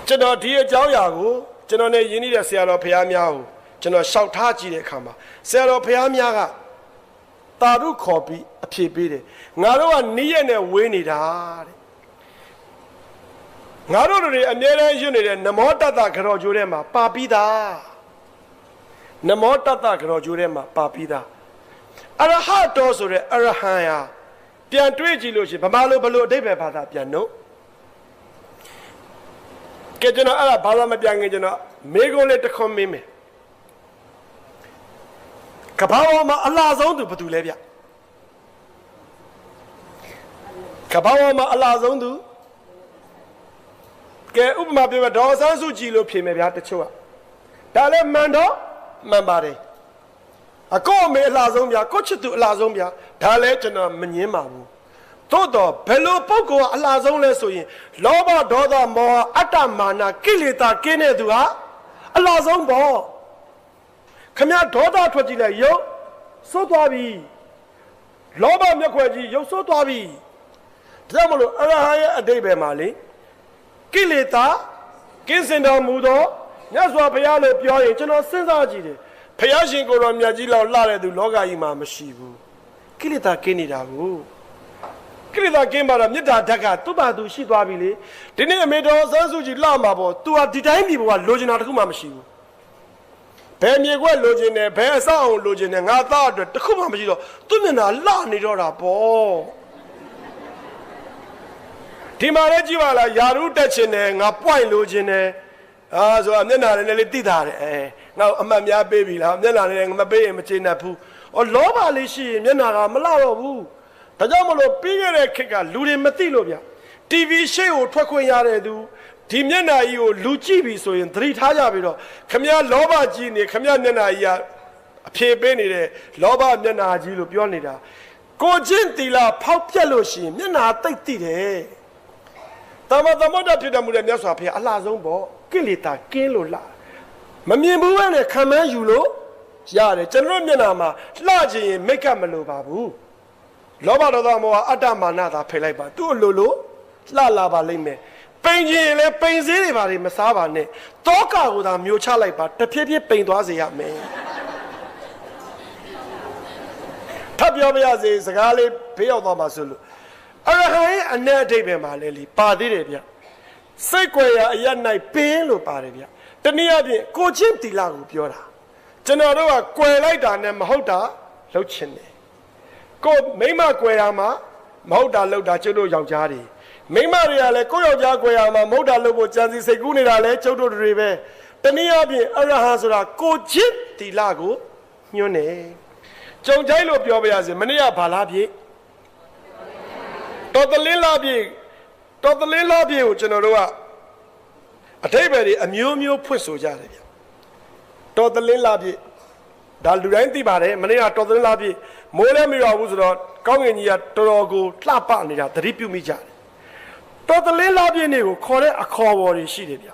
ကျွန်တော်ဒီအကြောင်းအရာကိုကျွန်တော်နဲ့ယဉ်နေတဲ့ဆရာတော်ဘုရားများကိုကျွန်တော်ရှောက်ထားကြည့်တဲ့အခါမှာဆရာတော်ဘုရားများကတာရုခေါ်ပြီးအဖြေပေးတယ်ငါတို့ကနီးရက်နဲ့ဝေးနေတာတဲ့ငါတို့တွေအမြဲတမ်းရွတ်နေတဲ့နမောတတ္တကရောကျိုးထဲမှာပါပြီးသားနမောတတ္တကရောကျိုးထဲမှာပါပြီးသားအရဟတောဆိုတဲ့အရဟံယာပြန်တွေးကြည့်လို့ရှိရင်ဗမာလိုဘလို့အဓိပ္ပာယ်ဘာသာပြန်လို့ကဲကျွန်တော်အဲ့ဒါဘာသာမပြန်ခင်ကျွန်တော်မေကုန်းလေးတစ်ခွန်းမေးမယ်ကဘာပေါ်မှာအလားဆုံးသူဘယ်သူလဲဗျကဘာပေါ်မှာအလားဆုံးသူကဲဥပမာပြမယ်ဒေါ်ဆန်းစုကြည်လို့ဖြေမယ်ဗျာတချို့ကဒါလည်းမှန်တော့မှန်ပါတယ်အကောအမေအလားဆုံးဗျာကိုချစ်သူအလားဆုံးဗျာဒါလည်းကျွန်တော်မငင်းပါဘူးသို့တော့ဘယ်လိုပုဂ္ဂိုလ်ကအလားဆုံးလဲဆိုရင်လောဘဒေါသမောဟအတ္တမာနကိလေသာကင်းတဲ့သူဟာအလားဆုံးပေါ့ ခမရဒေါသထွက်ကြည့်လိုက်ရုပ်စိုးသွားပြီလောဘမျက်ခွက်ကြီးရုပ်စိုးသွားပြီဒါကြောင့်မလို့အရဟံရဲ့အတိတ်ပဲမှာလေကိလေသာကင်းစင်တော်မူသောမြတ်စွာဘုရားလို့ပြောရင်ကျွန်တော်စဉ်းစားကြည့်တယ်ဘုရားရှင်ကိုယ်တော်မြတ်ကြီးလောက်လှတဲ့သူလောကကြီးမှာမရှိဘူးကိလေသာကင်းနေတာကိုကိလေသာကင်းပါတော့မေတ္တာဓာတ်ကသူ့ဘာသူရှိသွားပြီလေဒီနေ့အမေတော်ဆန်းစုကြည်လှမှာပေါ့ तू ဟာဒီတိုင်းပြည်ဘဝလိုချင်တာတခုမှမရှိဘူးဘယ်မြေခွက်လိုချင်တယ်ဘယ်အဆောက်အုံလိုချင်တယ်ငါသားအတွက်တခုမှမရှိတော့သူ့မျက်နှာလှနေတော့တာပေါ့ဒီမှာလည်းကြည့်ပါလားယာရုတက်ချင်တယ်ငါပွိုင်လိုချင်တယ်ဆိုတာမျက်နှာလည်းလေးတိထားတယ်ငါအမှတ်များပေးပြီလားမျက်နှာလည်းမပေးရင်မကျေနပ်ဘူးလောဘလေးရှိရင်မျက်နှာကမလှတော့ဘူးဒါကြောင့်မလို့ပြီးခဲ့တဲ့ခေတ်ကလူတွေမသိလို့ဗျ TV ရှေ့ကိုထွက်ခွင့်ရတဲ့သူဒီမျက်နှာကြီးကိုလူကြည့်ပြီဆိုရင်သတိထားကြပြီးတော့ခမရလောဘကြီးနေခမရမျက်နှာကြီးကအဖြေပေးနေတဲ့လောဘမျက်နှာကြီးလို့ပြောနေတာကိုချင်းတီလာဖောက်ပြက်လို့ရှိရင်မျက်နှာတိတ်တိတယ်သမတ်ဖြစ်တယ်မှုတဲ့မြတ်စွာဘုရားအလှဆုံးပေါ့ကိလေသာကင်းလို့လှမမြင်ဘူးနဲ့ခံမန်းယူလို့ရတယ်ကျွန်တော်မျက်နှာမှာလှချင်ရင်မိတ်ကပ်မလိုပါဘူးလောဘဒေါသမောဟအတ္တမာနသာဖိလိုက်ပါသူ့လိုလှလာပါလိမ့်မယ်ပိန်ခြင်းလည်းပိန်စည်းတွေပါလေမစားပါနဲ့တောကကိုသာမျိုးချလိုက်ပါတဖြည်းဖြည်းပိန်သွားစေရမယ်ထပ်ပြောပြရစေစကားလေးဖေးရောက်သွားမှာဆိုလို့အရဟံရဲ့အ내အဓိပ္ပာယ်မှာလည်းလီပါသေးတယ်ဗျစိတ်ကြွယ်ရာအရ၌ပင်းလို့ပါတယ်ဗျတနည်းအားဖြင့်ကိုချင်းတီလာကိုပြောတာကျွန်တော်တို့ကကြွယ်လိုက်တာနဲ့မဟုတ်တာလှုပ်ချင်တယ်ကိုမိမကြွယ်ရာမှာမဟုတ်တာလှုပ်တာကျုပ်တို့ယောက်ျားတွေမိမတွေကလည်းကိုယောက်ျားကြွယ်ရာမှာမဟုတ်တာလှုပ်ဖို့ကြံစီစိတ်ကူးနေတာလဲကျုပ်တို့တွေပဲတနည်းအားဖြင့်အရဟံဆိုတာကိုချင်းတီလာကိုညွှန်းတယ်ကြုံကြိုက်လို့ပြောပြရစီမနေ့ကဘာလားပြေတော်တလင်းလားပြေကိုကျွန်တော်တို့ကအထိပ္ပယ်တွေအမျိုးမျိုးဖွင့်ဆိုကြတယ်ဗျတော်တလင်းလားပြေဒါလူတိုင်းသိပါတယ်မနေ့ကတော်တလင်းလားပြေမိုးလည်းမရွာဘူးဆိုတော့ကောင်းငင်ကြီးကတော်တော်ကိုလှပနေတာသတိပြုမိကြတယ်တော်တလင်းလားပြေနေကိုခေါ်တဲ့အခေါ်ပေါ်တွေရှိတယ်ဗျ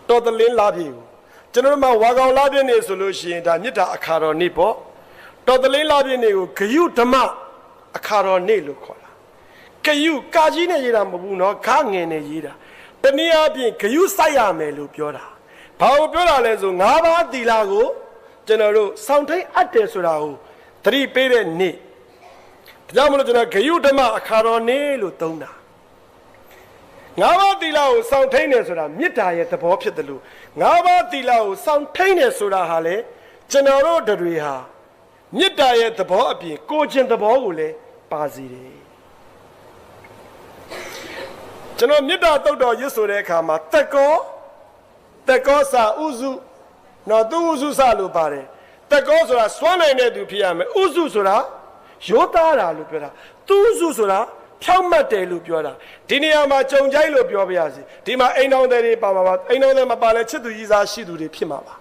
တော်တလင်းလားပြေကိုကျွန်တော်တို့မှာဝါကောင်လားပြေနေဆိုလို့ရှိရင်ဒါမြစ်တာအခါတော်နေ့ပေါ့တော်တလင်းလားပြေနေကိုဂယုဓမ္မအခါတော်နေ့လို့ခေါ်တာဂယုကာကြီးနဲ့ရေးတာမဟုတ်ဘူးနော်ခါငင်နဲ့ရေးတာတနည်းအားဖြင့်ဂယုစိုက်ရမယ်လို့ပြောတာဘာလို့ပြောတာလဲဆို၅ပါးသီလကိုကျွန်တော်တို့စောင့်ထိန်အပ်တယ်ဆိုတာကိုသတိပေးတဲ့နေ့ဒါကြောင့်မလို့ကျွန်တော်ဂယုဓမ္မအခါတော်နေ့လို့သုံးတာ၅ပါးသီလကိုစောင့်ထိန်တယ်ဆိုတာမေတ္တာရဲ့သဘောဖြစ်တယ်လို့၅ပါးသီလကိုစောင့်ထိန်တယ်ဆိုတာဟာလေကျွန်တော်တို့တွေဟာမေတ္တာရဲ့သဘောအပြင်ကိုခြင်းသဘောကိုလည်းပါစီတယ်ကျွန်တော်မေတ္တာတုတ်တော်ရွတ်ဆိုတဲ့အခါမှာတက်ကောစာဥစုနော်သူဥစုစလို့ပါတယ်တက်ကောဆိုတာစွမ်းနိုင်တဲ့သူဖြစ်ရမယ်ဥစုဆိုတာရိုးသားတာလို့ပြောတာသူဥစုဆိုတာဖြောင့်မတ်တယ်လို့ပြောတာဒီနေရာမှာကြုံကြိုက်လို့ပြောပြရစီဒီမှာအိမ်တော်တွေပါပါအိမ်တော်တွေမပါလဲချစ်သူကြီးစားရှိသူတွေဖြစ်မှာပါ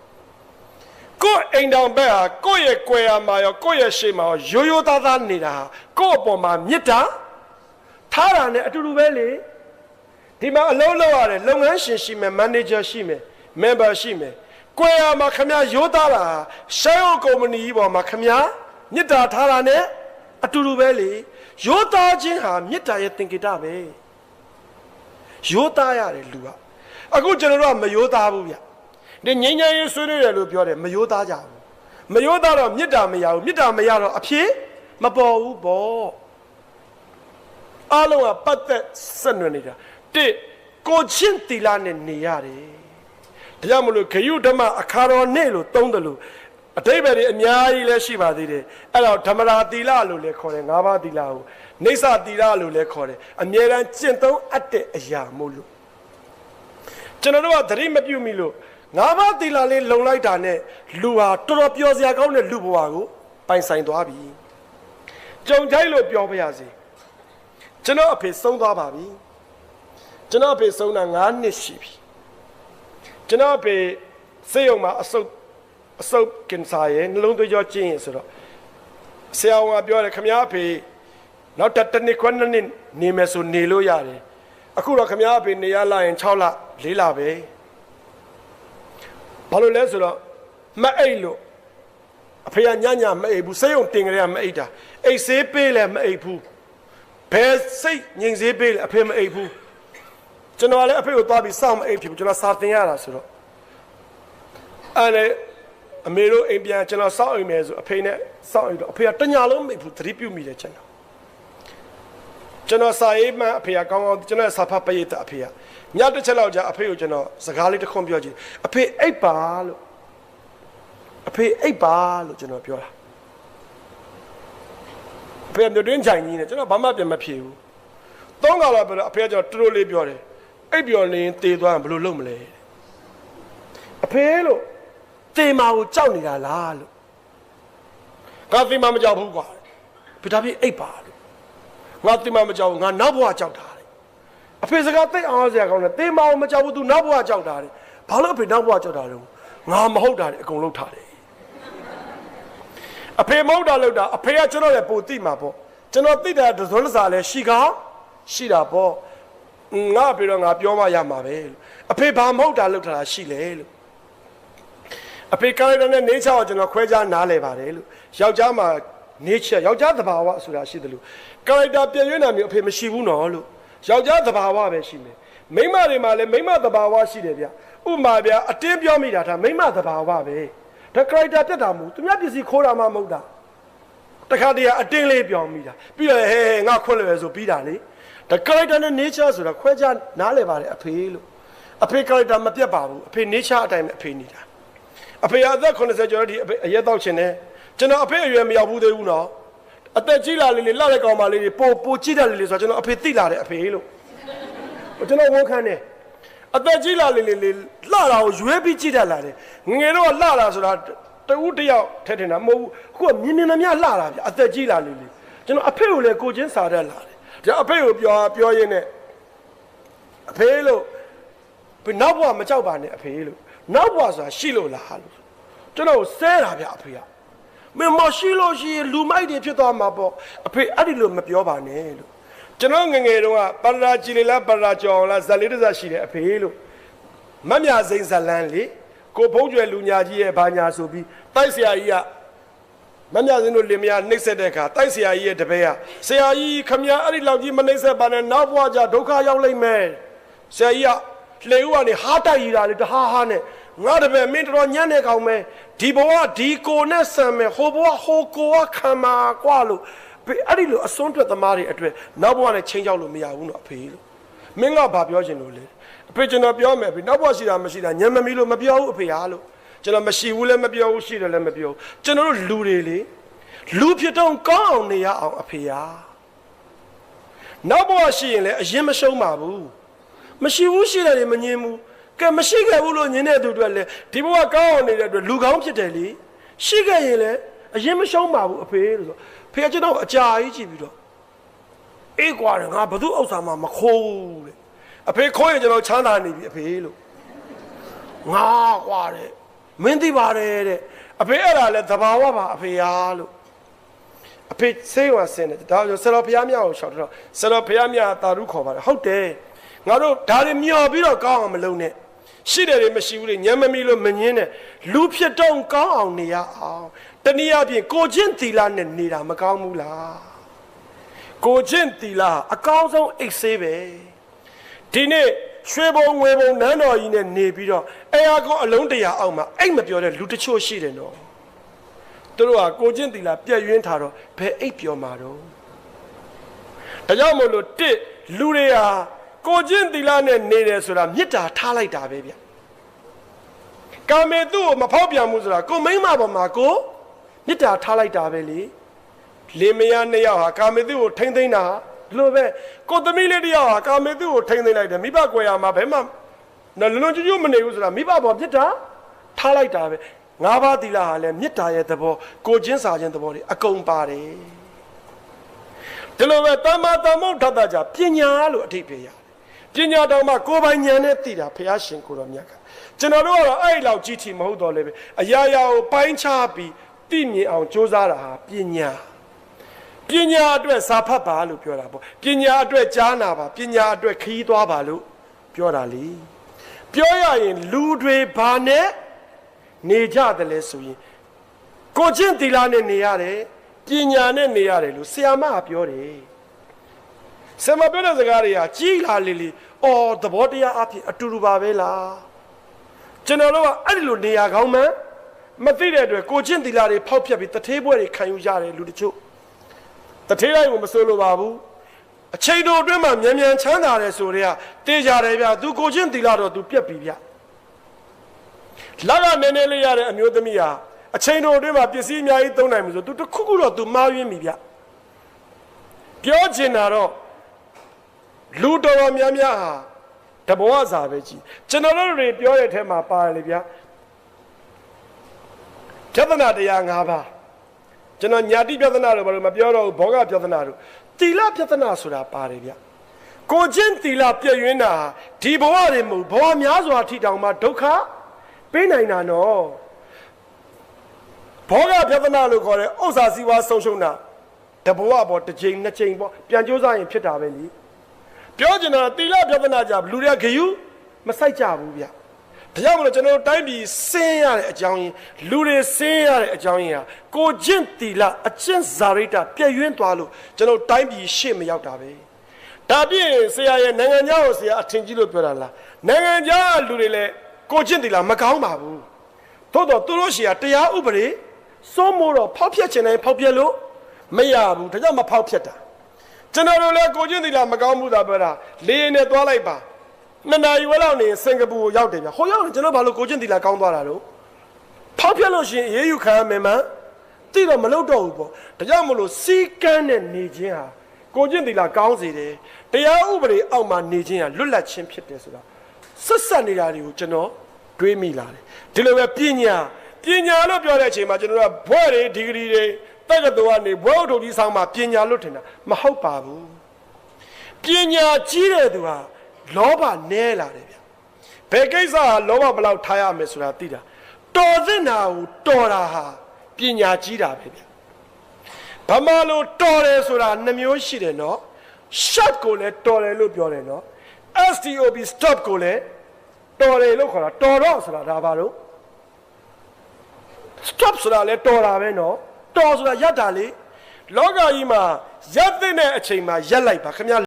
ကိုယ်အိမ်တော်ဘက်ဟာကိုယ့်ရဲ့ကြွယ်ရမှာရောကိုယ့်ရဲ့ရှေ့မှာရောရိုးသားသားနေတာဟာကိုယ့်အပေါ်မှာမေတ္တာထားတာနဲ့အတူတူပဲလေဒီမှာအလုံးလုံးရတယ်လုပ်ငန်းရှင်ရှိမယ်မန်နေဂျာရှိမယ်မန်ဘာရှိမယ်ကြွယ်ရမှာခမရိုးသားတာရှယ်ယုကုမ္ပဏီကြီးပေါ်မှာခမမေတ္တာထားတာနဲ့အတူတူပဲလေရိုးသားခြင်းဟာမေတ္တာရဲ့သင်္ကေတပဲရိုးသားရတယ်လူကအခုကျွန်တော်တို့ကမရိုးသားဘူးဗျဒီငြိမ်းချမ်းရေးဆွေးနွေးတယ်လို့ပြောတယ်မရိုးသားကြဘူးမရိုးသားတော့မေတ္တာမရဘူးမေတ္တာမရတော့အဖြစ်မပေါ်ဘူးပေါ့အလုံးကပတ်သက်ဆက်နွယ်နေတာတစ်ကိုချင်းတီလာနဲ့နေရတယ်ဒါကြောင့်မလို့ဂယုဓမ္မအခါတော်နေ့လို့သုံးတယ်လို့အတိပ္ပယ်တွေအများကြီးလည်းရှိပါသေးတယ်အဲ့တော့ဓမ္မရာတီလာလို့လည်းခေါ်တယ်၅ပါးတီလာကိုနေဆတီလာလို့လည်းခေါ်တယ်အမြဲတမ်းကျင့်သုံးအပ်တဲ့အရာမို့လို့ကျွန်တော်တို့ကသတိမပြုမိလို့၅ပါးတီလာလေးလုံလိုက်တာနဲ့လူဟာတော်တော်ပျော်စရာကောင်းတဲ့လူဘဝကိုပိုင်ဆိုင်သွားပြီကြုံကြိုက်လို့ပြောပါရစေကျွန်တော်အဖေဆုံးသွားပါပြီကျွန်တော်အဖေဆုံးတာ9နှစ်ရှိပြီကျွန်တော်အဖေစေယုံမှာအဆုပ်ကင်ဆာရဲ့နှလုံးသွေးကြောကျဉ်းရင်ဆိုတော့ဆရာဝန်ကပြောတယ်ခမည်းအဖေနောက်တစ်နှစ်ခွဲ2နှစ်နေမယ်ဆိုနေလို့ရတယ်အခုတော့ခမည်းအဖေနေရလာရင်6လ4လပဲဘာလို့လဲဆိုတော့ မအိတ်လို့အဖေကညမအိတ်ဘူးစိတ်ုံတင်ကြရမအိတ်တာအိတ်ဆေးပေးလဲမအိတ်ဘူးဘယ်စိတ်ငြိမ်ဆေးပေးလဲအဖေမအိတ်ဘူးကျွန်တော်လည်းအဖေကိုသွားပြီးစောင့်မအိတ်ဖြစ်ဘူးကျွန်တော်စာသင်ရတာဆိုတော့အဲ့လေအမေတို့အိမ်ပြန်ကျွန်တော်စောင့်အိမ်မယ်ဆိုအဖေနဲ့စောင့်အိမ်တော့အဖေကတညာလုံးမအိတ်ဘူးသတိပြုမိတယ်ကျွန်တော်စာရေးမှအဖေကကောင်းကျွန်တော်စာဖတ်ပရိသတ်အဖေကညတစ်ချက်လောက်ကြာအဖေကိုကျွန်တော်စကားလေးတစ်ခွန်းပြောကြည့်အဖေအိတ်ပါလို့အဖေအိတ်ပါလို့ကျွန်တော်ပြောတာအဖေမျိုးတွင်းချိုင်ကြီးနဲ့ကျွန်တော်ဘာမှပြန်မဖြေဘူးသုံးခါလောက်ပြောတော့အဖေကကျွန်တော်တိုးလေးပြောတယ်အိတ်ပြောနေတေးသွားရင်ဘယ်လိုလုပ်မလဲအဖေလို့တေးမာကိုကြောက်နေတာလားလို့ငါတေးမာမကြောက်ဘူးကွာဘယ်ဒါဖြစ်အိတ်ပါလို့ငါတေးမာမကြောက်ဘူးငါနောက်ဘဝကြောက်တာအဖေစကားသိအောင်စရာကောင်းတယ်တေးမာကိုမကြောက်ဘူး तू နောက်ဘဝကြောက်တာတယ်ဘာလို့အဖေနောက်ဘဝကြောက်တာလဲငါမဟုတ်တာလေအကုန်လုံးထားတယ်အဖေမဟုတ်တာလို့တာအဖေကကျွန်တော်လည်းပိုသိမှာပေါ့ကျွန်တော်သိတာဒဇွန်းစားလဲရှိတာပေါ့ငါအဖေတော့ငါပြောမှရမှာပဲအဖေဘာမဟုတ်တာလို့ထားတာရှိလေလို့အဖေကာရီတာနဲ့နေချောကိုကျွန်တော်ခွဲခြားနားလဲပါတယ်လို့ယောက်ျားမှာနေချယောက်ျားသဘာဝဆိုတာရှိတယ်လို့ကာရီတာပြည့်ရွေးနာမျိုးအဖေမရှိဘူးနော်လို့ယောက်ျားသဘာဝပဲရှိမယ်မိန်းမတွေမှာလည်းမိန်းမသဘာဝရှိတယ်ဗျဥမာဗျအတင်းပြောမိတာဒါမိန်းမသဘာဝပဲဒါကာရီတာပြတ်တာမဟုတ်သူများပစ္စည်းခိုးတာမှမဟုတ်တာတခါတည်းအတင်းလေးပြောမိတာပြီးတော့ဟဲငါခွင့်လွယ်ဆိုပြီးတာလေဒါကာရီတာနဲ့ nature ဆိုတာခွဲခြားနားလည်ပါတယ်အဖေလို့အဖေကာရီတာမပြတ်ပါဘူးအဖေ nature အတိုင်းပဲအဖေနေတာအဖေအသက်80ကျော်တော့ဒီအရက်တော့ရှင်တယ်ကျွန်တော်အဖေအရွယ်မရောက်ဘူးသေးဘူးနော်အသက်ကြီးလာလေးလှတဲ့ကောင်မလေးတွေပိုကြည့်တတ်လေးဆိုတော့ကျွန်တော်အဖေသိလာတယ်အဖေလို့ကျွန်တော်ဝန်ခံတယ်အသက်ကြီးလာလေးလှတာကိုရွေးပြီးကြည့်တတ်လာတယ်ငငယ်တော့လှတာဆိုတာတဦးတယောက်ထဲထင်တာမဟုတ်ဘူးအခုကမြင်မြင်များလှတာဗျအသက်ကြီးလာလေးကျွန်တော်အဖေကိုလည်းကိုချင်းစာတတ်လာတယ်ဒါအဖေကိုပြောရင်းနဲ့အဖေလို့နောက်ဘဝမကြောက်ပါနဲ့အဖေလို့နောက်ဘဝဆိုတာရှိလို့လားလို့ကျွန်တော်ဆဲတာဗျအဖေကမင်းမရှိလို့ရှိရင်လူမိုက်တွေဖြစ်သွားမှာပေါ့အဖေအဲ့ဒီလိုမပြောပါနဲ့လို့ကျွန်တော်ငငယ်တုန်းကပါရာကြည်လေလားပါရာကြောင်လားဇက်လေးတစ်စက်ရှိတယ်အဖေလို့မမြစိန်ဇလန်းလေကိုဖုံးကျွယ်လူညာကြီးရဲ့ဘာညာဆိုပြီးတိုက်ဆရာကြီးကမမြစိန်တို့လင်မယားနှိပ်စက်တဲ့အခါတိုက်ဆရာကြီးရဲ့တပည့်ကဆရာကြီးခမရအဲ့ဒီလောက်ကြီးမနှိပ်စက်ပါနဲ့နောက်ဘဝကျဒုက္ခရောက်လိမ့်မယ်ဆရာကြီးကလေဦးကနေဟာတိုက်ရတာလေတဟာနဲ့ငါတပည့်မင်းတော်ညံ့နေကောင်မယ်ဒီဘဝဒီကိုနဲ့ဆံမယ်ဟိုဘဝဟိုကိုကခံမှာกว่าလို့အဲ့ဒီလိုအစွန်းထွက်သမားတွေအတွက်နောက်ဘဝနဲ့ချင်းချောက်လို့မရဘူးနော်အဖေလို့မင်းကဘာပြောချင်လို့လဲအဖေကျွန်တော်ပြောမယ်အဖေနောက်ဘဝရှိတာမရှိတာညံမမီလို့မပြောဘူးအဖေဟာလို့ကျွန်တော်မရှိဘူးလည်းမပြောဘူးရှိတယ်လည်းမပြောဘူးကျွန်တော်တို့လူတွေလေလူဖြစ်တော့ကောင်းအောင်နေရအောင်အဖေဟာနောက်ဘဝရှိရင်လည်းအရင်မရှုံးပါဘူးမရှိဘူးရှိတယ်လေမငြင်းဘူးကဲမရှိခဲ့ဘူးလို့ညင်းတဲ့သူတွေလည်းဒီဘဝကောင်းအောင်နေတဲ့အတွက်လူကောင်းဖြစ်တယ်လေရှိခဲ့ရင်လည်းအရင်မရှုံးပါဘူးအဖေလို့ဆိုဖေကကျွန်တော်အကြာကြီးကြည့်ပြီးတော့အေးကွာငါဘသူဥစ္စာမှမခိုးဘူးတဲ့အဖေခိုးရင်ကျွန်တော်ချမ်းသာနေပြီအဖေလို့ငါကွာတဲ့မင်းသိပါတယ်တဲ့အဖေအဲ့ဒါလဲသဘာဝပါအဖေဟာလို့အဖေစိတ်ဝါစင်းတယ်ဒါကြောင့်ဆရာတော်ဘုရားမြတ်ကိုရှောက်တော့ဆရာတော်ဘုရားမြတ်တာရုခေါ်ပါတယ်ဟုတ်တယ်ငါတို့ဒါတွေမျောပြီးတော့ကောင်းအောင်မလုပ်နဲ့ရှိတယ်တွေမရှိဘူးလေညံမမီလို့မငင်းနဲ့လူဖြစ်တော့ကောင်းအောင်နေရအောင်တနည်းအားဖြင့်ကိုချင်းသီလနဲ့နေတာမကောင်းဘူးလားကိုချင်းသီလအကောင်းဆုံးအိတ်ဆေးပဲဒီနေ့ရွှေဘုံငွေဘုံနန်းတော်ကြီးနဲ့နေပြီးတော့အဲအကောအလုံးတရာအောက်မှာအိတ်မပြောတဲ့လူတချို့ရှိတယ်နော်သူတို့ကကိုချင်းသီလပြည့်ရင်းထားတော့ဘယ်အိတ်ပြောမှာတော့ဒါကြောင့်မို့လို့တစ်လူတွေဟာကိုချင်းသီလနဲ့နေတယ်ဆိုတာမေတ္တာထားလိုက်တာပဲဗျကာမေသူ့ကိုမဖောက်ပြန်ဘူးဆိုတာကိုမိမ့်မပေါ်မှာကိုမေတ္တာထားလိုက်တာပဲလေလင်မယားနှစ်ယောက်ဟာကာမေသူ့ကိုထိမ့်သိမ့်တာဒီလိုပဲကိုသမီးလေးတစ်ယောက်ဟာကာမေသူ့ကိုထိမ့်သိမ့်လိုက်တယ်မိဘကွယ်ရမှာဘယ်မှလုံးလုံးကျွတ်ကျွတ်မနေဘူးဆိုတာမိဘပေါ်မေတ္တာထားလိုက်တာပဲငါးပါးသီလဟာလည်းမေတ္တာရဲ့သဘောကိုချင်းစာချင်းသဘောတွေအကုန်ပါတယ်ဒီလိုပဲတမ္မာတမ္မုဋ္ဌတကြပညာလို့အဓိပ္ပာယ်ရတယ်ပညာတော်မှာကိုယ်ပိုင်ဉာဏ်နဲ့သိတာဘုရားရှင်ကိုယ်တော်မြတ်ကကျွန်တော်တို့ကတော့အဲ့လောက်ကြီးထီမဟုတ်တော့လည်းပဲအရာရာကိုပိုင်းခြားပြီးသိမြင်အောင်ကြိုးစားတာဟာပညာအတွက်စာဖတ်ပါလို့ပြောတာပေါ့ပညာအတွက်ကြားနာပါပညာအတွက်ခရီးသွားပါလို့ပြောတာလေပြောရရင်လူတွေဘာနဲ့ နေကြတယ်လဲဆိုရင်ကိုချင်းတီလာနဲ့နေရတယ်ပညာနဲ့နေရတယ်လို့ဆရာမကပြောတယ်ဆရာမပြောတဲ့စကားတွေကကြီးလာလေအော်သဘောတရားအဖြစ်အတူတူပါပဲလားကျွန်တော်တို့ကအဲ့ဒီလိုနေရာကောင်းမှမသိတဲ့အတွက်ကိုချင်းတီလာတွေဖောက်ဖြက်ပြီးတထေးပွဲတွေခံယူကြတယ်လူတချို့တထေးတိုင်းကိုမစိုးလို့ပါဘူးအချိန်တို့အတွင်းမှာမြန်မြန်ချမ်းသာတယ်ဆိုတော့တေးကြတယ်ဗျသူကိုချင်းတီလာတော့သူပြက်ပြီဗျလာကနည်းနည်းလေးရတဲ့အမျိုးသမီးဟာအချိန်တို့အတွင်းမှာပစ္စည်းအများကြီးသုံးနိုင်ပြီဆိုသူတခုခုတော့သူမှားယွင်းပြီဗျပြောချင်တာတော့လူတော်များများဟာတဘောအစာပဲကြီးကျွန်တော်တို့တွေပြောတဲ့အထက်မှာပါတယ်လေဗျပြဿနာတရား၅ပါးကျွန်တော်ညာတိပြဿနာတော့ဘာလို့မပြောတော့ဘူးဘောဂပြဿနာတို့တီလပြဿနာဆိုတာပါတယ်ဗျကိုချင်းတီလပြည့်ရင်းတာဒီဘဝတွေမဟုတ်ဘဝများစွာထိတောင်မှဒုက္ခပေးနိုင်တာနော်ဘောဂပြဿနာလို့ခေါ်တဲ့ဥစ္စာစည်းဝါးဆုံးရှုံးတာတဘဝပေါ်တစ်ချိန်နှစ်ချိန်ပေါ်ပြန်ကြိုးစားရင်ဖြစ်တာပဲလေပြောချင်တာတီလပြဿနာကြလူတွေကဂယုမဆိုင်ကြဘူးဗျဒါကြောင့်မလို့ကျွန်တော်တို့တိုင်းပြည်ဆင်းရတဲ့အကြောင်းရင်းလူတွေဆင်းရတဲ့အကြောင်းရင်းဟာကိုချင်းတီလအကျင့်ဇာရိတပြည့်ရင်းသွားလို့ကျွန်တော်တိုင်းပြည်ရှေ့မရောက်တာပဲဒါပြည့်ဆရာရဲ့နိုင်ငံခြားကိုဆရာအထင်ကြီးလို့ပြောတာလားနိုင်ငံခြားလူတွေလည်းကိုချင်းတီလမကောင်းပါဘူးသို့တော့သူတို့ရှေ့ကတရားဥပဒေစိုးမိုးတော့ဖောက်ဖျက်ခြင်းတိုင်းဖောက်ဖျက်လို့မရဘူးဒါကြောင့်မဖောက်ဖျက်တာကျွန်တော်တို့လည်းကိုချင်းတီလမကောင်းဘူးသာပြောတာလေရင်နဲ့သွားလိုက်ပါနှစ်နာရီဝက်လောက်နေစင်ကာပူရောက်တယ်ဗျဟိုရောက်ရင်ကျွန်တော်ဘာလို့ကိုချင်းတီလာကောင်းသွားတာလို့ဖောက်ဖျက်လို့ရှိရင်အေးယူခံရမယ်မှတိတော့မလုပ်တော့ဘူးပေါ့ဒါကြောင့်မလို့စီကန်းနဲ့နေခြင်းဟာကိုချင်းတီလာကောင်းစေတယ်တရားဥပဒေအောက်မှာနေခြင်းဟာလွတ်လပ်ခြင်းဖြစ်တယ်ဆိုတာဆက်ဆက်နေတာတွေကိုကျွန်တော်တွေးမိလာတယ်ဒီလိုပဲပညာလို့ပြောတဲ့အချိန်မှာကျွန်တော်ကဘွဲ့တွေဒီဂရီတွေတက္ကသိုလ်ကနေဘွဲ့အုပ်ထုတ်ကြီးဆောင်မှာပညာလို့ထင်တာမဟုတ်ပါဘူးပညာကြီးတဲ့သူဟာလောဘနဲလာတယ်ဗျဘယ်ကိစ္စဟာလောဘဘလောက်ထားရမယ်ဆိုတာသိတာတော်စင်တာကိုတော်တာဟာပညာကြီးတာပဲဗျဘာမှလို့တော်တယ်ဆိုတာနှမျိုးရှိတယ်နော် shut ကိုလည်းတော်တယ်လို့ပြောတယ်နော် stop stop ကိုလည်းတော်တယ်လို့ခေါ်တာတော်တော့ဆိုတာဒါပါတော့ stop ဆိုတာလည်းတော်တာပဲနော်တော်ဆိုတာရပ်တာလေလောကကြီးမှာရပ်တဲ့အချိန်မှာရပ်လိုက်ပါခင်ဗျာ